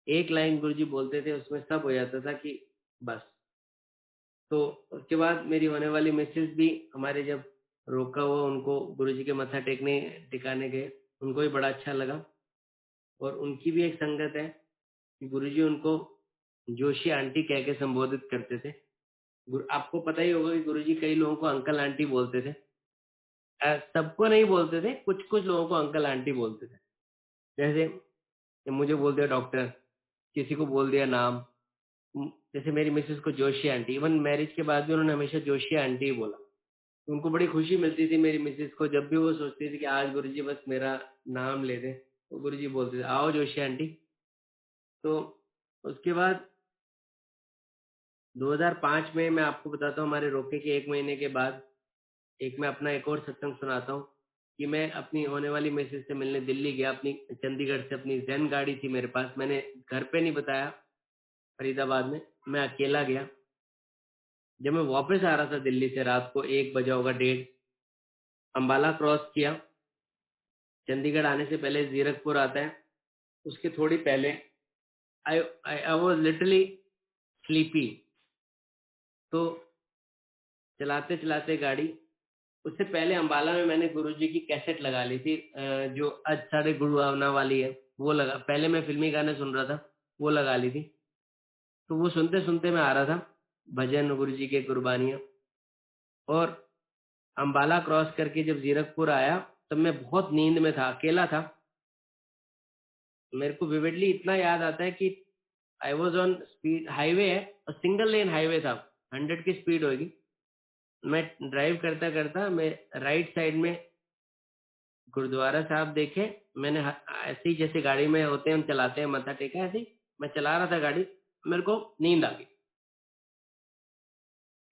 एक लाइन गुरुजी बोलते थे, उसमें सब हो जाता था कि बस। तो उसके बाद मेरी होने वाली मिसेस भी हमारे जब रोका हुआ, उनको गुरुजी के मत्था टिकाने गए, उनको भी बड़ा अच्छा लगा। और उनकी भी एक संगत है कि गुरुजी उनको जोशी आंटी कह के संबोधित करते थे। आपको पता ही होगा कि गुरुजी कई लोगों को अंकल आंटी बोलते थे। सबको नहीं बोलते थे, कुछ कुछ लोगों को अंकल आंटी बोलते थे। जैसे कि मुझे बोल दिया डॉक्टर, किसी को बोल दिया नाम, जैसे मेरी मिसेस को जोशी आंटी, इवन मैरिज के बाद भी उन्होंने हमेशा जोशी आंटी ही बोला। तो उनको बड़ी खुशी मिलती थी मेरी मिसेस को, जब भी वो सोचती थी कि आज गुरुजी बस मेरा नाम ले दे, तो गुरुजी बोलते थे आओ जोशी आंटी। तो उसके बाद 2005 में मैं आपको बताता हूँ, हमारे रोके के 1 महीने के बाद एक मैं अपना एक और सत्संग सुनाता हूँ कि मैं अपनी होने वाली मिसेस से मिलने दिल्ली गया। अपनी चंडीगढ़ से अपनी जैन गाड़ी थी मेरे पास, मैंने घर पे नहीं बताया, फरीदाबाद में मैं अकेला गया। जब मैं वापस आ रहा था दिल्ली से, रात को 1 बजा होगा, 1:30, अंबाला क्रॉस किया। चंडीगढ़ आने से पहले जीरकपुर आता है, उसके थोड़ी पहले आई आई वाज लिटरली स्लीपी। तो चलाते चलाते गाड़ी, उससे पहले अंबाला में मैंने गुरुजी की कैसेट लगा ली थी, जो आज साढ़े गुरुआवना वाली है, वो लगा। पहले मैं फिल्मी गाने सुन रहा था, वो लगा ली थी। तो वो सुनते सुनते मैं आ रहा था, भजन गुरुजी के, कुर्बानियाँ। और अंबाला क्रॉस करके जब जीरकपुर आया, तब मैं बहुत नींद में था, अकेला था। मेरे को विविडली इतना याद आता है कि I was on speed, highway है और सिंगल लेन हाईवे था, 100 की स्पीड होगी। मैं ड्राइव करता करता, मैं राइट साइड में गुरुद्वारा साहब देखे। मैंने ऐसे ही जैसे गाड़ी में होते हैं हम चलाते हैं, मत्था टेका, ऐसे ही मैं चला रहा था गाड़ी, मेरे को नींद आ गई।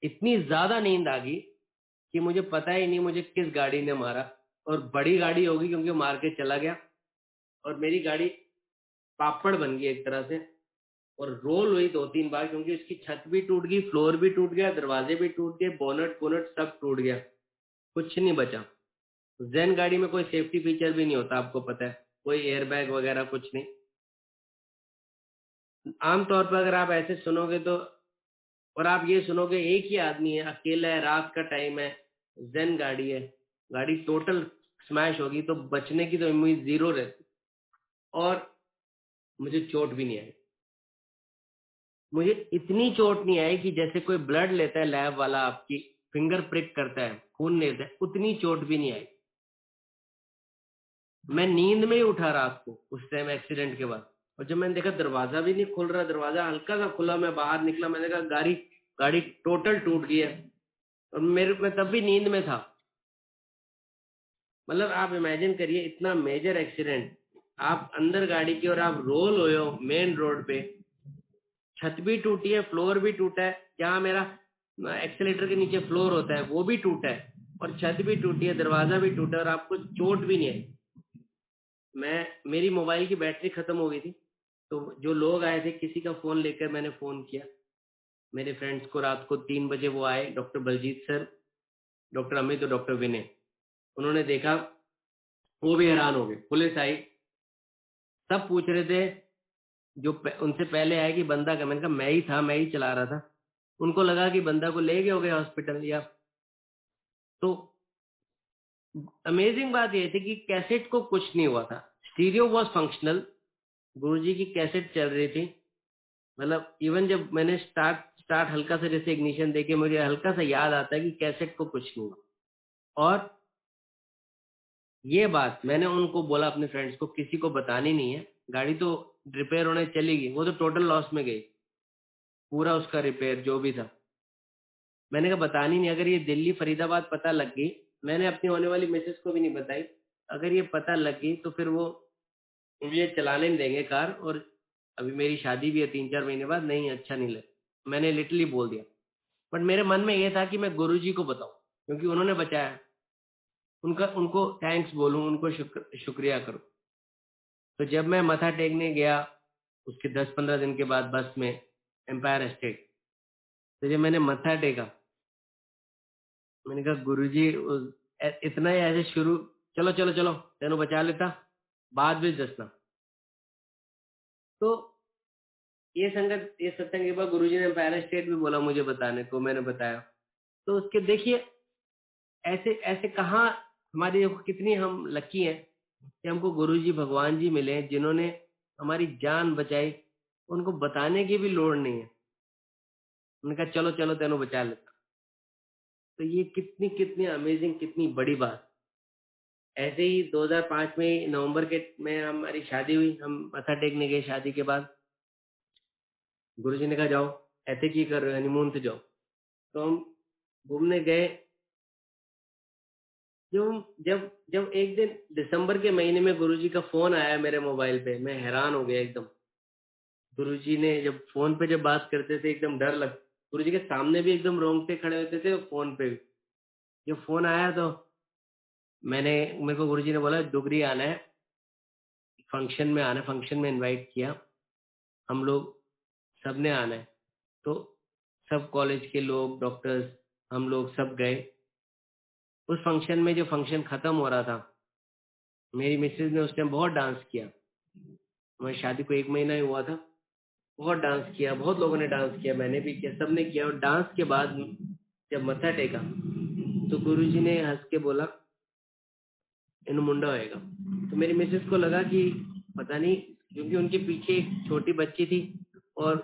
इतनी ज्यादा नींद आ गई कि मुझे पता ही नहीं मुझे किस गाड़ी ने मारा। और बड़ी गाड़ी होगी क्योंकि वो मार के चला गया, और मेरी गाड़ी पापड़ बन गई एक तरह से, और रोल हुई 2-3 बार, क्योंकि उसकी छत भी टूट गई, फ्लोर भी टूट गया, दरवाजे भी टूट गए, बोनट बोनट सब टूट गया, कुछ नहीं बचा। जैन गाड़ी में कोई सेफ्टी फीचर भी नहीं होता, आपको पता है, कोई एयरबैग वगैरह कुछ नहीं। आमतौर पर अगर आप ऐसे सुनोगे तो, और आप ये सुनोगे एक ही आदमी है, अकेला है, रात का टाइम है, जैन गाड़ी है, गाड़ी टोटल स्मैश होगी, तो बचने की तो उम्मीद जीरो रहती। और मुझे चोट भी नहीं आई। मुझे इतनी चोट नहीं आई कि जैसे कोई ब्लड लेता है लैब वाला, आपकी फिंगर प्रिक करता है, खून लेता है, उतनी चोट भी नहीं आई। मैं नींद में ही उठा रात को उस टाइम एक्सीडेंट के बाद। और जब मैंने देखा दरवाजा भी नहीं खुल रहा, दरवाजा हल्का सा खुला, मैं बाहर निकला, मैंने कहा गाड़ी गाड़ी टोटल टूट गई है। और मैं तब भी नींद में था। मतलब आप इमेजिन करिए, इतना मेजर एक्सीडेंट, आप अंदर गाड़ी की और आप रोल हुए हो मेन रोड पे, छत भी टूटी है, फ्लोर भी टूटा है, जहाँ मेरा एक्सीलेटर के नीचे फ्लोर होता है वो भी टूटा है। और छत भी टूटी है, दरवाजा भी टूटा और आपको चोट भी नहीं है। मेरी मोबाइल की बैटरी खत्म हो गई थी, तो जो लोग आए थे किसी का फोन लेकर मैंने फोन किया मेरे फ्रेंड्स को। रात को 3 बजे वो आए, doctor Baljeet sir, doctor Amit और डॉक्टर विनय। उन्होंने देखा, वो भी हैरान हो गए। पुलिस आई, सब पूछ रहे थे उनसे पहले आए कि बंदा का। मैंने कहा मैं ही था, मैं ही चला रहा था। उनको लगा कि बंदा को ले गए हो गए हॉस्पिटल या। तो अमेजिंग बात ये थी कि कैसेट को कुछ नहीं हुआ था, स्टीरियो वॉज फंक्शनल, गुरुजी की कैसेट चल रही थी। मतलब इवन जब मैंने स्टार्ट स्टार्ट हल्का सा जैसे इग्निशन देके मुझे हल्का सा याद आता है कि कैसेट को कुछ नहीं हुआ। और ये बात मैंने उनको बोला, अपने फ्रेंड्स को, किसी को बतानी नहीं है। गाड़ी तो रिपेयर होने चली गई, वो तो टोटल लॉस में गई, पूरा उसका रिपेयर जो भी था। मैंने कहा बतानी नहीं, अगर ये दिल्ली फरीदाबाद पता लग गई, मैंने अपनी होने वाली मिसेस को भी नहीं बताई, अगर ये पता लग गई तो फिर वो मुझे चलाने नहीं देंगे कार। और अभी मेरी शादी भी है 3-4 महीने बाद, नहीं अच्छा नहीं लगे। मैंने लिटरली बोल दिया। बट मेरे मन में ये था कि मैं गुरुजी को बताऊं, क्योंकि उन्होंने बचाया, उनका उनको थैंक्स बोलूं, उनको शुक्रिया करूं। तो जब मैं मथा टेकने गया उसके 10-15 दिन के बाद बस में एम्पायर एस्टेट, तो जब मैंने मत्था टेका, मैंने कहा गुरुजी इतना ही ऐसे शुरू, चलो चलो चलो तेनों बचा लेता, बाद में दसना। तो ये संगत, ये सत्संग के बाद गुरुजी ने एम्पायर स्टेट भी बोला मुझे बताने को, मैंने बताया। तो उसके देखिए, ऐसे ऐसे कहाँ हमारी, देखो कितनी हम लकी हैं कि हमको गुरुजी भगवान जी मिले जिन्होंने हमारी जान बचाई। उनको बताने की भी लोड़ नहीं है, उन्होंने कहा चलो चलो तेनों बचा लेता। तो ये कितनी कितनी अमेजिंग, कितनी बड़ी बात। ऐसे ही 2005 में नवंबर के में हमारी शादी हुई, हम मत्था टेकने गए शादी के बाद। गुरुजी ने कहा जाओ, ऐसे की कर रहे हो, हनीमून पे जाओ। तो हम घूमने गए। जब जब जब एक दिन दिसंबर के महीने में गुरुजी का फोन आया मेरे मोबाइल पे, मैं हैरान हो गया एकदम। गुरुजी ने जब फोन पे जब बात करते थे एकदम डर लग, गुरुजी के सामने भी एकदम रोंगटे खड़े होते थे, फोन पे भी। जब फोन आया तो मेरे को गुरुजी ने बोला डुगरी आना है, फंक्शन में आना है, फंक्शन में इनवाइट किया, हम लोग सबने आना है। तो सब कॉलेज के लोग, डॉक्टर्स, हम लोग सब गए उस फंक्शन में। जो फंक्शन खत्म हो रहा था, मेरी मिसेज ने उस टाइम बहुत डांस किया। हमारी शादी को 1 महीना ही हुआ था। बहुत डांस किया, बहुत लोगों ने डांस किया, मैंने भी किया, सबने किया। और डांस के बाद जब मत्था टेका तो गुरुजी ने हंस के बोला इन मुंडा होएगा। तो मेरी मिसेस को लगा कि पता नहीं, क्योंकि उनके पीछे एक छोटी बच्ची थी और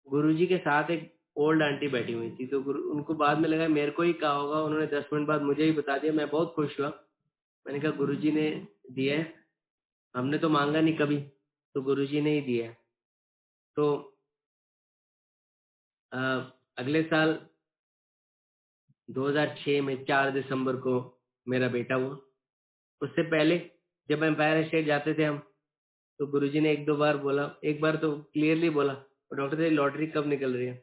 गुरुजी के साथ एक ओल्ड आंटी बैठी हुई थी। तो उनको बाद में लगा मेरे को ही कहा होगा, उन्होंने 10 मिनट बाद मुझे ही बता दिया। मैं बहुत खुश हुआ। मैंने कहा गुरुजी ने दिया है, हमने तो मांगा नहीं कभी, तो गुरुजी ने ही दिया है। तो अ, अगले साल 2006 में 4 दिसंबर को मेरा बेटा हुआ। उससे पहले जब एम्पायर स्टेट जाते थे हम, तो गुरुजी ने 1-2 बार बोला, एक बार तो क्लियरली बोला, डॉक्टर तेरी लॉटरी कब निकल रही है?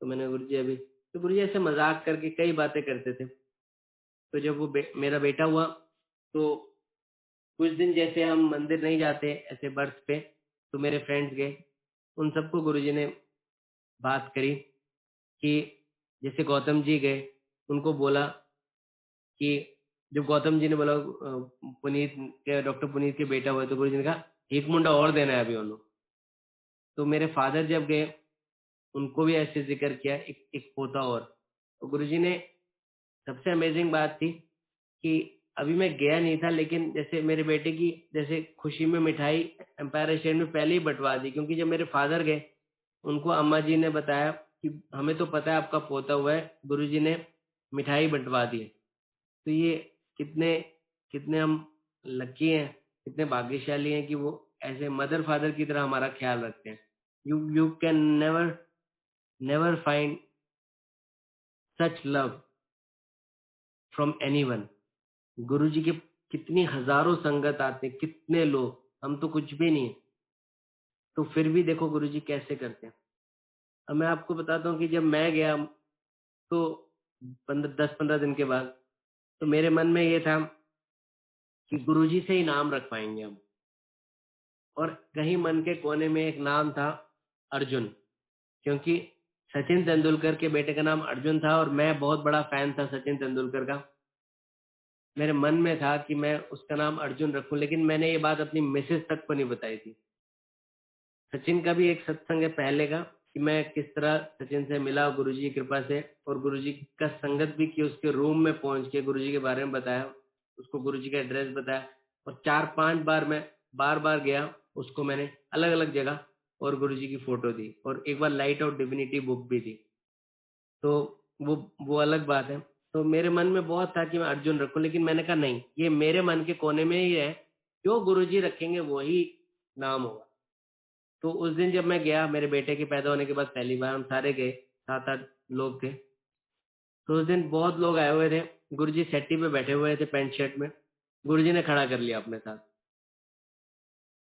तो मैंने गुरुजी अभी। तो गुरुजी ऐसे मजाक करके कई बातें करते थे। तो जब वो मेरा बेटा हुआ, तो कुछ दिन जैसे हम मंदिर नहीं जाते ऐसे बर्थ पे, तो मेरे फ्रेंड्स गए, उन सबको गुरुजी ने बात करी कि जैसे गौतम जी गए, उनको बोला कि जब गौतम जी ने बोला पुनीत के, डॉक्टर पुनीत के बेटा हुआ, तो गुरुजी ने कहा एक मुंडा और देना है अभी उन्होंने। तो मेरे फादर जब गए, उनको भी ऐसे जिक्र किया, एक पोता और। तो गुरुजी ने, सबसे अमेजिंग बात थी कि अभी मैं गया नहीं था, लेकिन जैसे मेरे बेटे की जैसे खुशी में मिठाई एम्पायर स्टेट में पहले ही बंटवा दी। क्योंकि जब मेरे फादर गए, उनको अम्मा जी ने बताया कि हमें तो पता है आपका पोता हुआ है, गुरुजी ने मिठाई बंटवा दी है। तो ये कितने कितने हम लकी हैं, कितने भाग्यशाली हैं कि वो ऐसे मदर फादर की तरह हमारा ख्याल रखते हैं। You can never never find such love from anyone. Guruji के कितनी हजारों संगत आते हैं, कितने लोग, हम तो कुछ भी नहीं है, तो फिर भी देखो गुरुजी कैसे करते हैं। अब मैं आपको बताता हूँ कि जब मैं गया, तो 10-15 दिन के बाद तो मेरे मन में ये था कि गुरुजी से ही नाम रख पाएंगे हम। और कहीं मन के कोने में एक नाम था, अर्जुन, क्योंकि सचिन तेंदुलकर के बेटे का नाम अर्जुन था और मैं बहुत बड़ा फैन था सचिन तेंदुलकर का। मेरे मन में था कि मैं उसका नाम अर्जुन रखूं, लेकिन मैंने ये बात अपनी मिसेस तक को नहीं बताई थी। सचिन का भी एक सत्संग है पहले का, कि मैं किस तरह सचिन से मिला गुरुजी की कृपा से, और गुरुजी का संगत भी की, उसके रूम में पहुंच के गुरुजी के बारे में बताया, उसको गुरुजी का एड्रेस बताया, और 4-5 बार मैं बार बार गया, उसको मैंने अलग अलग जगह और गुरुजी की फोटो दी, और एक बार लाइट ऑफ डिविनिटी बुक भी दी। तो वो अलग बात है। तो मेरे मन में बहुत था कि मैं अर्जुन रखूं, लेकिन मैंने कहा नहीं, ये मेरे मन के कोने में ही है, जो गुरुजी रखेंगे वही नाम होगा। तो उस दिन जब मैं गया, मेरे बेटे के पैदा होने के बाद पहली बार हम सारे गए, 7-8 लोग थे। तो उस दिन बहुत लोग आए हुए थे। गुरुजी सेट्टी पे बैठे हुए थे पैंट शर्ट में। गुरुजी ने खड़ा कर लिया अपने साथ।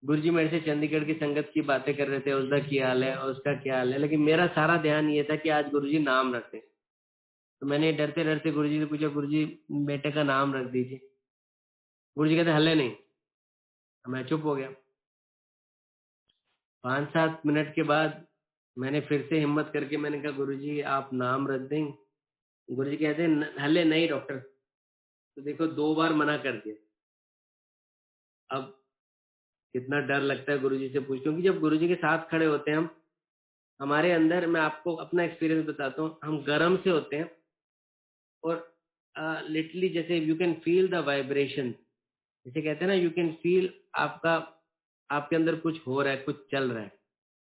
गुरुजी मेरे से चंडीगढ़ की संगत की बातें कर रहे थे, उसका क्या हाल है और उसका क्या हाल है, लेकिन मेरा सारा ध्यान ये था कि आज गुरुजी नाम रखते। तो मैंने डरते डरते गुरुजी से पूछा, गुरुजी बेटे का नाम रख दीजिए। गुरुजी कहते हले नहीं। मैं चुप हो गया। 5-7 मिनट के बाद मैंने फिर से हिम्मत करके मैंने कहा, गुरुजी आप नाम रख दें। गुरुजी कहते हैं हले नहीं डॉक्टर। तो देखो 2 बार मना कर दिया। अब कितना डर लगता है गुरुजी से पूछ, क्योंकि जब गुरुजी के साथ खड़े होते हैं हम, हमारे अंदर, मैं आपको अपना एक्सपीरियंस बताता हूँ, हम गर्म से होते हैं, और लिटरली जैसे you can feel the vibration, जैसे कहते हैं ना, यू कैन फील आपका, आपके अंदर कुछ हो रहा है, कुछ चल रहा है,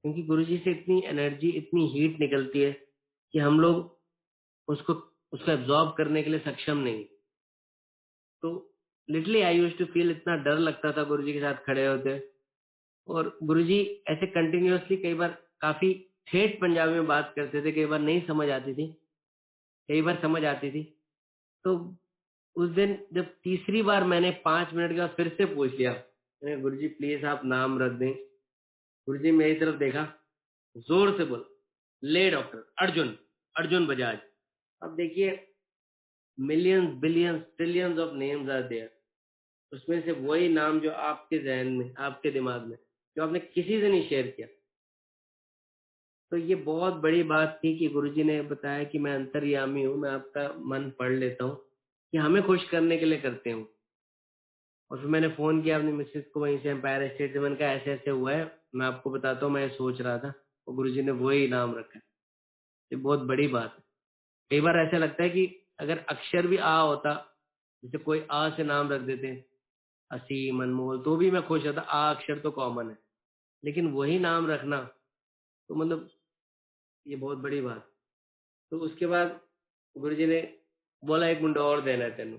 क्योंकि गुरुजी से इतनी एनर्जी, इतनी हीट निकलती है कि हम लोग उसको उसको एब्जॉर्ब करने के लिए सक्षम नहीं। तो literally I used to feel, इतना डर लगता था गुरुजी के साथ खड़े होते। और गुरुजी ऐसे कंटिन्यूअसली कई बार काफी ठेठ पंजाबी में बात करते थे, कई बार नहीं समझ आती थी, कई बार समझ आती थी। तो उस दिन जब तीसरी बार मैंने 5 मिनट के बाद फिर से पूछ लिया, मैंने, गुरुजी प्लीज आप नाम रख दें। गुरुजी मेरी तरफ देखा, जोर से बोल, ले डॉक्टर, अर्जुन, अर्जुन बजाज। अब देखिए, millions billions trillions of names are there, उसमें से वही नाम जो आपके जहन में, आपके दिमाग में, जो आपने किसी से नहीं शेयर किया। तो ये बहुत बड़ी बात थी कि गुरुजी ने बताया कि मैं अंतर्यामी हूँ, मैं आपका मन पढ़ लेता हूँ, कि हमें खुश करने के लिए करते हूँ। और फिर मैंने फ़ोन किया अपनी मिसेस को वहीं से, एम्पायर स्टेट से। मैंने कहा ऐसे ऐसे हुआ है, मैं आपको बताता हूँ, मैं सोच रहा था, और गुरुजी ने वही नाम रखा है। ये बहुत बड़ी बात है। कई बार ऐसा लगता है कि अगर अक्षर भी आ होता, जैसे कोई आ से नाम रख देते, असीम, अनमोल, तो भी मैं खुश होता। आ अक्षर तो कॉमन है, लेकिन वही नाम रखना, तो मतलब ये बहुत बड़ी बात। तो उसके बाद गुरुजी ने बोला, एक मुंडा और देना है तेनू।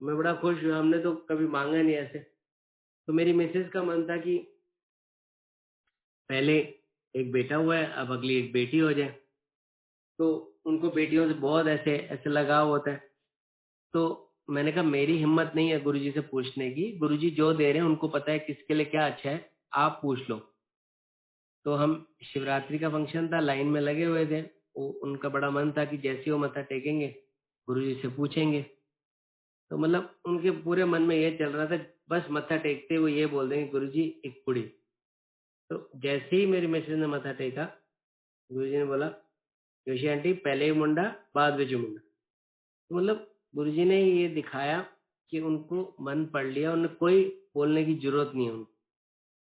मैं बड़ा खुश हुआ, हमने तो कभी मांगा नहीं ऐसे। तो मेरी मिसेस का मन था कि पहले एक बेटा हुआ है, अब अगली एक बेटी हो जाए। तो उनको बेटियों से बहुत ऐसे ऐसे लगाव होता है। तो मैंने कहा मेरी हिम्मत नहीं है गुरुजी से पूछने की, गुरुजी जो दे रहे हैं उनको पता है किसके लिए क्या अच्छा है, आप पूछ लो। तो हम, शिवरात्रि का फंक्शन था, लाइन में लगे हुए थे। उनका बड़ा मन था कि जैसे ही वो मत्था टेकेंगे, गुरुजी से पूछेंगे। तो मतलब उनके पूरे मन में ये चल रहा था, बस मत्था टेकते हुए ये बोल देंगे, गुरुजी एक कुड़ी। तो जैसे ही मेरी मिसेज ने मत्था टेका, गुरुजी ने बोला, जोशी आंटी पहले ही मुंडा, बाद में मुंडा। तो मतलब गुरुजी ने ये दिखाया कि उनको मन पढ़ लिया, उन्हें कोई बोलने की जरूरत नहीं है उनको।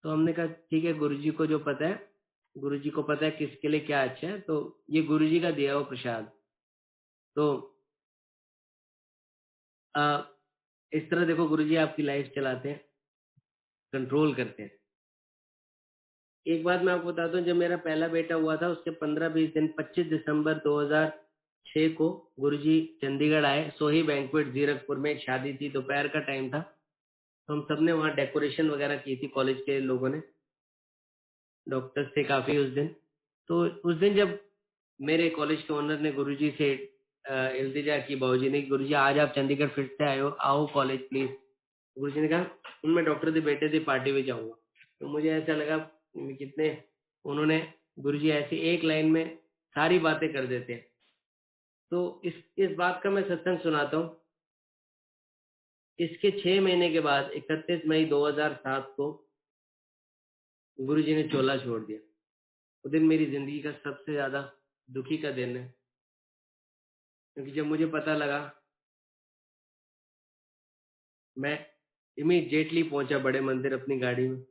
तो हमने कहा ठीक है, गुरुजी को जो पता है, गुरुजी को पता है किसके लिए क्या अच्छा है, तो ये गुरुजी का दिया हुआ प्रसाद। तो आ, इस तरह देखो गुरुजी आपकी लाइफ चलाते हैं, कंट्रोल करते हैं। एक बात मैं आपको बताता हूँ, जब मेरा पहला बेटा हुआ था, उसके 15-20 दिन, 25 दिसंबर 2006 को गुरुजी चंडीगढ़ आए। सोही बैंक्वेट जीरकपुर में एक शादी थी, दोपहर का टाइम था। तो हम सबने वहाँ डेकोरेशन वगैरह की थी, कॉलेज के लोगों ने, डॉक्टर्स थे काफी उस दिन। तो उस दिन जब मेरे कॉलेज के ओनर ने गुरुजी से इल्तिजा की, बाबूजी ने, गुरुजी आज आप चंडीगढ़ फिर से आए हो, आओ कॉलेज प्लीज। गुरुजी ने कहा मैं डॉक्टर के बेटे की पार्टी में जाऊंगा। तो मुझे ऐसा लगा कितने, उन्होंने, गुरुजी ऐसी एक लाइन में सारी बातें कर देते हैं। तो इस बात का मैं सत्संग सुनाता हूँ। इसके 6 महीने के बाद 31 मई 2007 को गुरुजी ने चोला छोड़ दिया। वो दिन मेरी जिंदगी का सबसे ज्यादा दुखी का दिन है, क्योंकि जब मुझे पता लगा, मैं इमीडिएटली पहुंचा बड़े मंदिर अपनी गाड़ी में।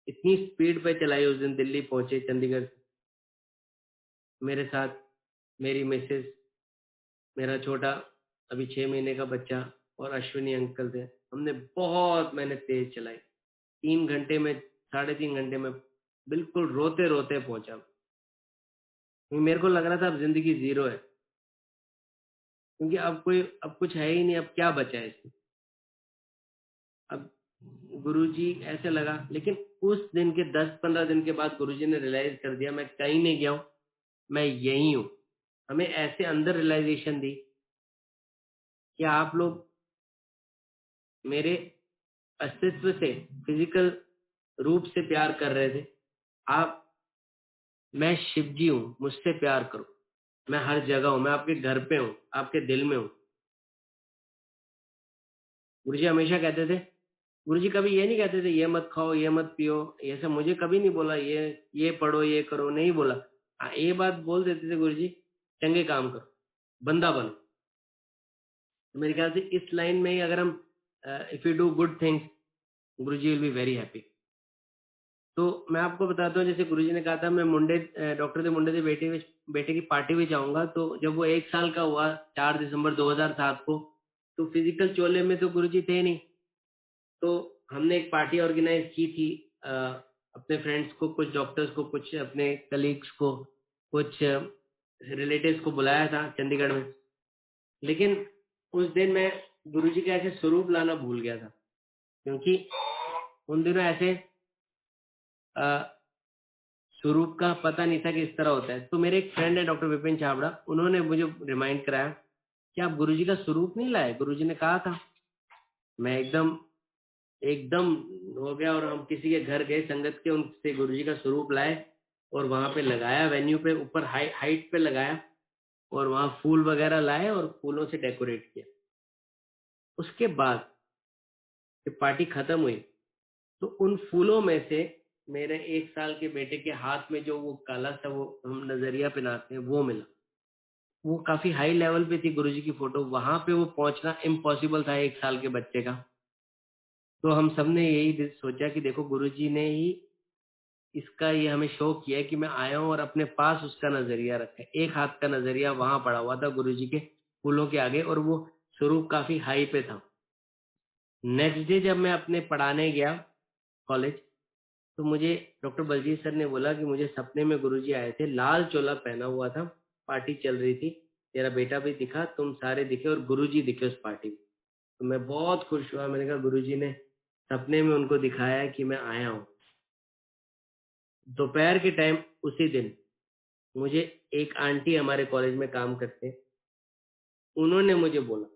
इतनी स्पीड पे चलाई उस दिन, दिल्ली पहुंचे चंडीगढ़ से। मेरे साथ मेरी मिसेस, मेरा छोटा अभी 6 महीने का बच्चा और अश्विनी अंकल थे। मैंने तेज चलाई। 3 घंटे में, 3.5 घंटे में बिल्कुल रोते रोते पहुंचा। मेरे को लग रहा था अब जिंदगी जीरो है, क्योंकि अब कुछ है ही नहीं, अब क्या बचा है इसमें। अब गुरुजी ऐसे लगा, लेकिन उस दिन के 10-15 दिन के बाद गुरुजी ने रियलाइज कर दिया मैं कहीं नहीं गया हूँ, मैं यही हूँ। हमें ऐसे अंदर रियलाइजेशन दी कि आप लोग मेरे अस्तित्व से, फिजिकल रूप से प्यार कर रहे थे। आप मैं शिव जी हूँ, मुझसे प्यार करो। मैं हर जगह हूँ, मैं आपके घर पे हूँ, आपके दिल में हूँ। गुरुजी हमेशा कहते थे, गुरुजी कभी ये नहीं कहते थे ये मत खाओ, ये मत पियो, ये सब मुझे कभी नहीं बोला, ये पढ़ो, ये करो, नहीं बोला। हाँ, ये बात बोल देते थे गुरुजी, चंगे काम करो, बंदा बनो। तो मेरे ख्याल से इस लाइन में ही अगर हम, if you do good things, Guruji will be very happy. तो मैं आपको बताता हूँ, जैसे गुरुजी ने कहा था मैं डॉक्टर दे मुंडे दे बेटे की पार्टी में जाऊंगा। तो जब वो 1 साल का हुआ 4 दिसंबर 2007 को, तो फिजिकल चोले में तो गुरुजी थे नहीं। तो हमने एक पार्टी ऑर्गेनाइज की थी, अ, अपने फ्रेंड्स को, कुछ डॉक्टर्स को, कुछ अपने कलीग्स को, कुछ रिलेटिव्स को बुलाया था चंडीगढ़ में। लेकिन उस दिन मैं गुरुजी का ऐसे स्वरूप लाना भूल गया था, क्योंकि उन दिनों ऐसे अ, स्वरूप का पता नहीं था कि इस तरह होता है। तो मेरे एक फ्रेंड है डॉक्टर विपिन छाबड़ा, उन्होंने मुझे रिमाइंड कराया कि आप गुरुजी का स्वरूप नहीं लाए, गुरुजी ने कहा था। मैं एकदम एकदम हो गया, और हम किसी के घर गए संगत के, उनसे गुरुजी का स्वरूप लाए और वहां पे लगाया, वेन्यू पे ऊपर हाइट पे लगाया, और वहां फूल वगैरह लाए और फूलों से डेकोरेट किया। उसके बाद जब पार्टी खत्म हुई, तो उन फूलों में से मेरे 1 साल के बेटे के हाथ में जो वो काला सा, वो हम नजरिया पहनाते हैं, वो मिला। वो काफी हाई लेवल पे थी गुरुजी की फोटो, वहां पे वो पहुंचना इम्पॉसिबल था 1 साल के बच्चे का। तो हम सबने यही सोचा कि देखो, गुरुजी ने ही इसका ये हमें शो किया है कि मैं आया हूँ और अपने पास उसका नजरिया रखा है। एक हाथ का नजरिया वहां पड़ा हुआ था गुरुजी के फूलों के आगे, और वो स्वरूप काफी हाई पे था। नेक्स्ट डे जब मैं अपने पढ़ाने गया कॉलेज, तो मुझे डॉक्टर बलजीत सर ने बोला कि मुझे सपने में गुरुजी आए थे, लाल चोला पहना हुआ था, पार्टी चल रही थी, तेरा बेटा भी दिखा, तुम सारे दिखे और गुरुजी दिखे उस पार्टी में। तो मैं बहुत खुश हुआ। मैंने कहा गुरुजी ने सपने में उनको दिखाया है कि मैं आया हूँ। दोपहर के टाइम उसी दिन मुझे एक आंटी हमारे कॉलेज में काम करते हैं, उन्होंने मुझे बोला,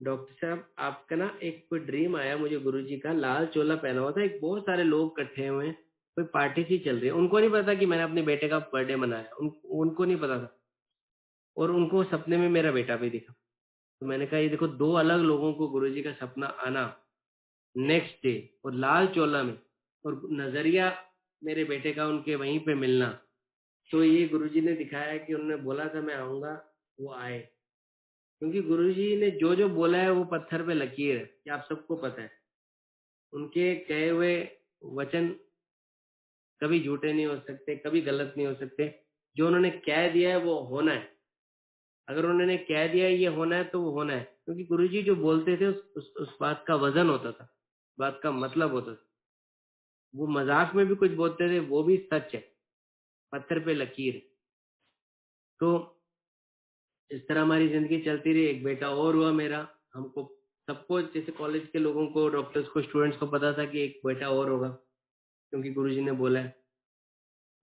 डॉक्टर साहब आपका ना एक कोई ड्रीम आया मुझे गुरुजी का, लाल चोला पहना हुआ था, एक बहुत सारे लोग इकट्ठे हुए हैं, कोई पार्टी सी चल रही है। उनको नहीं पता कि मैंने अपने बेटे का बर्थडे मनाया, उनको नहीं पता था, और उनको सपने में मेरा बेटा भी दिखा। तो मैंने कहा ये देखो, 2 अलग लोगों को गुरुजी का सपना आना नेक्स्ट डे, और लाल चोला में, और नजरिया मेरे बेटे का उनके वहीं पे मिलना। तो ये गुरुजी ने दिखाया कि उन्होंने बोला था मैं आऊंगा, वो आए। क्योंकि गुरुजी ने जो जो बोला है वो पत्थर पे लकीर है, कि आप सबको पता है। उनके कहे हुए वचन कभी झूठे नहीं हो सकते, कभी गलत नहीं हो सकते। जो उन्होंने कह दिया है वो होना है। अगर उन्होंने कह दिया है ये होना है, तो वो होना है, क्योंकि गुरुजी जो बोलते थे उस बात का वजन होता था, बात का मतलब होता था। वो मजाक में भी कुछ बोलते थे, वो भी सच है, पत्थर पे लकीर है। तो इस तरह हमारी जिंदगी चलती रही। एक बेटा और हुआ मेरा। हमको सबको, जैसे कॉलेज के लोगों को, डॉक्टर्स को, स्टूडेंट्स को पता था कि एक बेटा और होगा, क्योंकि गुरुजी ने बोला है।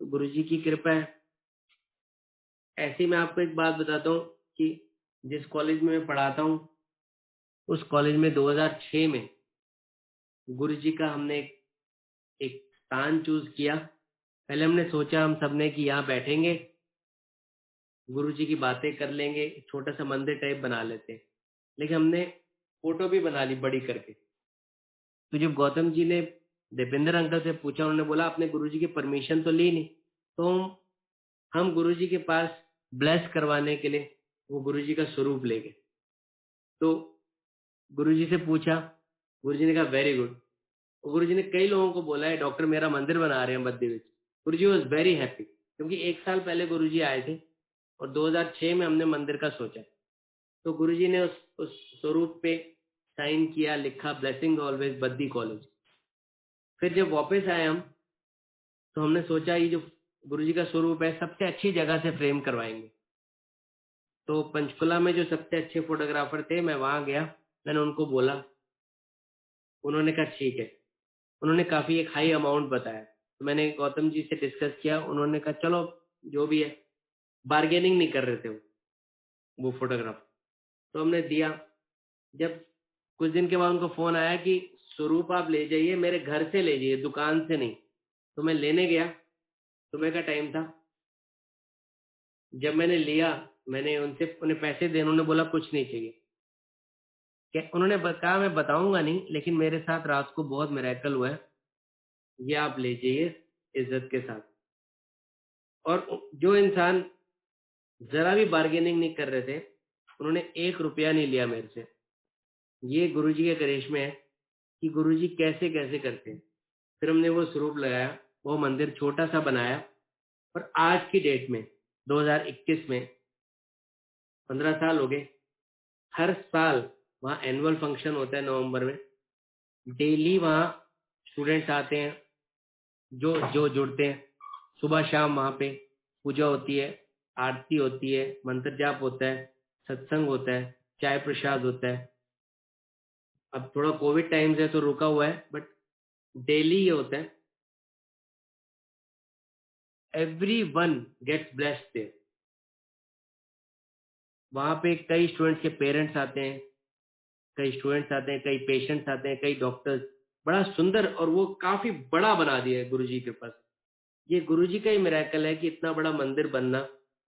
तो गुरुजी की कृपा है। ऐसे ही मैं आपको एक बात बताता हूँ कि जिस कॉलेज में मैं पढ़ाता हूँ, उस कॉलेज में 2006 में गुरुजी का हमने एक स्थान चूज किया। पहले हमने सोचा हम सबने कि यहाँ बैठेंगे, गुरुजी की बातें कर लेंगे, छोटा सा मंदिर टाइप बना लेते हैं। लेकिन हमने फोटो भी बना ली बड़ी करके। तो जब गौतम जी ने दीपेंद्र अंकल से पूछा, उन्होंने बोला आपने गुरुजी की परमिशन तो ली नहीं। तो हम गुरुजी के पास ब्लेस करवाने के लिए वो गुरुजी का स्वरूप ले गए। तो गुरुजी से पूछा, गुरुजी ने कहा वेरी गुड। गुरुजी ने कई लोगों को बोला है डॉक्टर मेरा मंदिर बना रहे हैं मध्य में। गुरुजी वॉज वेरी हैप्पी, क्योंकि 1 साल पहले गुरुजी आए थे और 2006 में हमने मंदिर का सोचा। तो गुरुजी ने उस स्वरूप पे साइन किया, लिखा ब्लेसिंग ऑलवेज बद्दी कॉलेज। फिर जब वापस आए हम, तो हमने सोचा ये जो गुरुजी का स्वरूप है सबसे अच्छी जगह से फ्रेम करवाएंगे। तो पंचकुला में जो सबसे अच्छे फोटोग्राफर थे, मैं वहां गया, मैंने उनको बोला, उन्होंने कहा ठीक है। उन्होंने काफी एक हाई अमाउंट बताया। तो मैंने गौतम जी से डिस्कस किया, उन्होंने कहा चलो जो भी है। बार्गेनिंग नहीं कर रहे थे वो फोटोग्राफ। तो हमने दिया। जब कुछ दिन के बाद उनको फोन आया कि स्वरूप आप ले जाइए, मेरे घर से ले जाइए, दुकान से नहीं। तो मैं लेने गया, सुबह का टाइम था। जब मैंने लिया, मैंने उन्हें पैसे दिए, उन्होंने बोला कुछ नहीं चाहिए। उन्होंने कहा मैं बताऊंगा नहीं, लेकिन मेरे साथ रात को बहुत मिरेकल हुआ है, ये आप ले जाइए इज्जत के साथ। और जो इंसान जरा भी बार्गेनिंग नहीं कर रहे थे, उन्होंने 1 रुपया नहीं लिया मेरे से। ये गुरुजी के करिश्मे है कि गुरुजी कैसे कैसे करते हैं। फिर हमने वो स्वरूप लगाया, वो मंदिर छोटा सा बनाया। और आज की डेट में 2021 में 15 साल हो गए। हर साल वहाँ एनुअल फंक्शन होता है नवंबर में। डेली वहाँ स्टूडेंट्स आते हैं, जो जो जुड़ते हैं। सुबह शाम वहाँ पे पूजा होती है, आरती होती है, मंत्र जाप होता है, सत्संग होता है, चाय प्रसाद होता है। अब थोड़ा कोविड टाइम्स है तो रुका हुआ है, बट डेली ये होता है। Every one gets blessed there. वहाँ पे कई स्टूडेंट्स के पेरेंट्स आते हैं, कई स्टूडेंट्स आते हैं, कई पेशेंट्स आते हैं, कई डॉक्टर्स। बड़ा सुंदर, और वो काफी बड़ा बना दिया है गुरुजी के पास। ये गुरुजी का ही मिरेकल है कि इतना बड़ा मंदिर बनना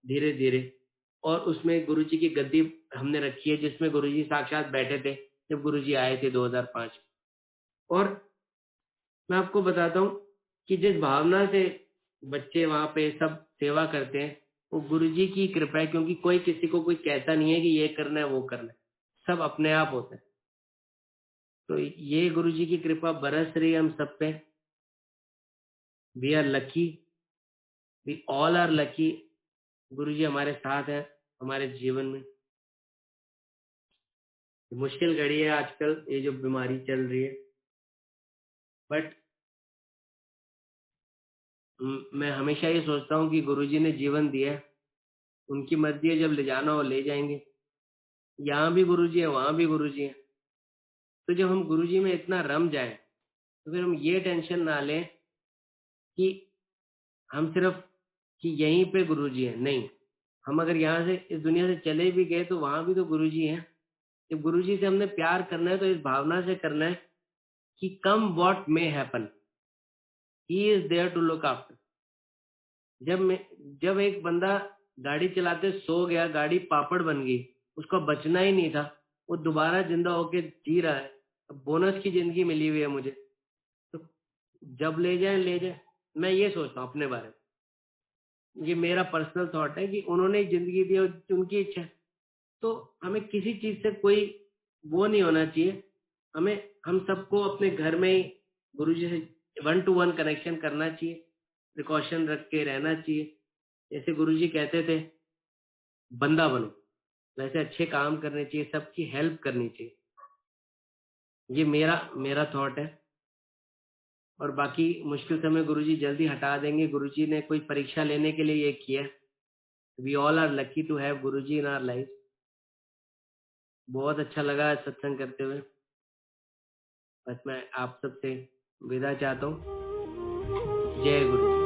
धीरे धीरे। और उसमें गुरुजी की गद्दी हमने रखी है, जिसमें गुरुजी साक्षात बैठे थे जब गुरुजी आए थे 2005। और मैं आपको बताता हूँ कि जिस भावना से बच्चे वहाँ पे सब सेवा करते हैं, वो गुरुजी की कृपा है। क्योंकि कोई किसी को कोई कहता नहीं है कि ये करना है वो करना है, सब अपने आप होता है। तो ये गुरुजी की कृपा बरस रही है हम सब पे। We are lucky, we all are lucky. Guruji हमारे साथ हैं हमारे जीवन में। मुश्किल घड़ी है आजकल, ये जो बीमारी चल रही है, बट मैं हमेशा ये सोचता हूँ कि गुरुजी ने जीवन दिया है, उनकी मर्जी है, जब ले जाना हो ले जाएंगे। यहाँ भी गुरुजी है, वहाँ भी गुरुजी है। तो जब हम गुरुजी में इतना रम जाए, तो फिर हम ये टेंशन ना लें कि हम सिर्फ कि यहीं पे गुरुजी है। नहीं, हम अगर यहाँ से इस दुनिया से चले भी गए तो वहां भी तो गुरुजी हैं। जब गुरुजी से हमने प्यार करना है तो इस भावना से करना है कि come what may happen, he is there to look after. जब मैं जब एक बंदा गाड़ी चलाते सो गया, गाड़ी पापड़ बन गई, उसको बचना ही नहीं था, वो दोबारा जिंदा होके जी रहा है। अब बोनस की जिंदगी मिली हुई है मुझे। तो जब ले जाए ले जाए। मैं ये सोचता हूँ अपने बारे में, ये मेरा पर्सनल थॉट है कि उन्होंने जिंदगी दी और उनकी इच्छा है। तो हमें किसी चीज से कोई वो नहीं होना चाहिए। हमें हम सबको अपने घर में ही गुरुजी से 1 to 1 कनेक्शन करना चाहिए, प्रिकॉशन रख के रहना चाहिए। जैसे गुरुजी कहते थे बंदा बनो, वैसे अच्छे काम करने चाहिए, सबकी हेल्प करनी चाहिए। ये मेरा मेरा थॉट है। और बाकी मुश्किल समय गुरुजी जल्दी हटा देंगे। गुरुजी ने कोई परीक्षा लेने के लिए ये किया। We all are lucky to have Guruji in our life. बहुत अच्छा लगा सत्संग करते हुए। बस मैं आप सबसे विदा चाहता हूँ। जय गुरु।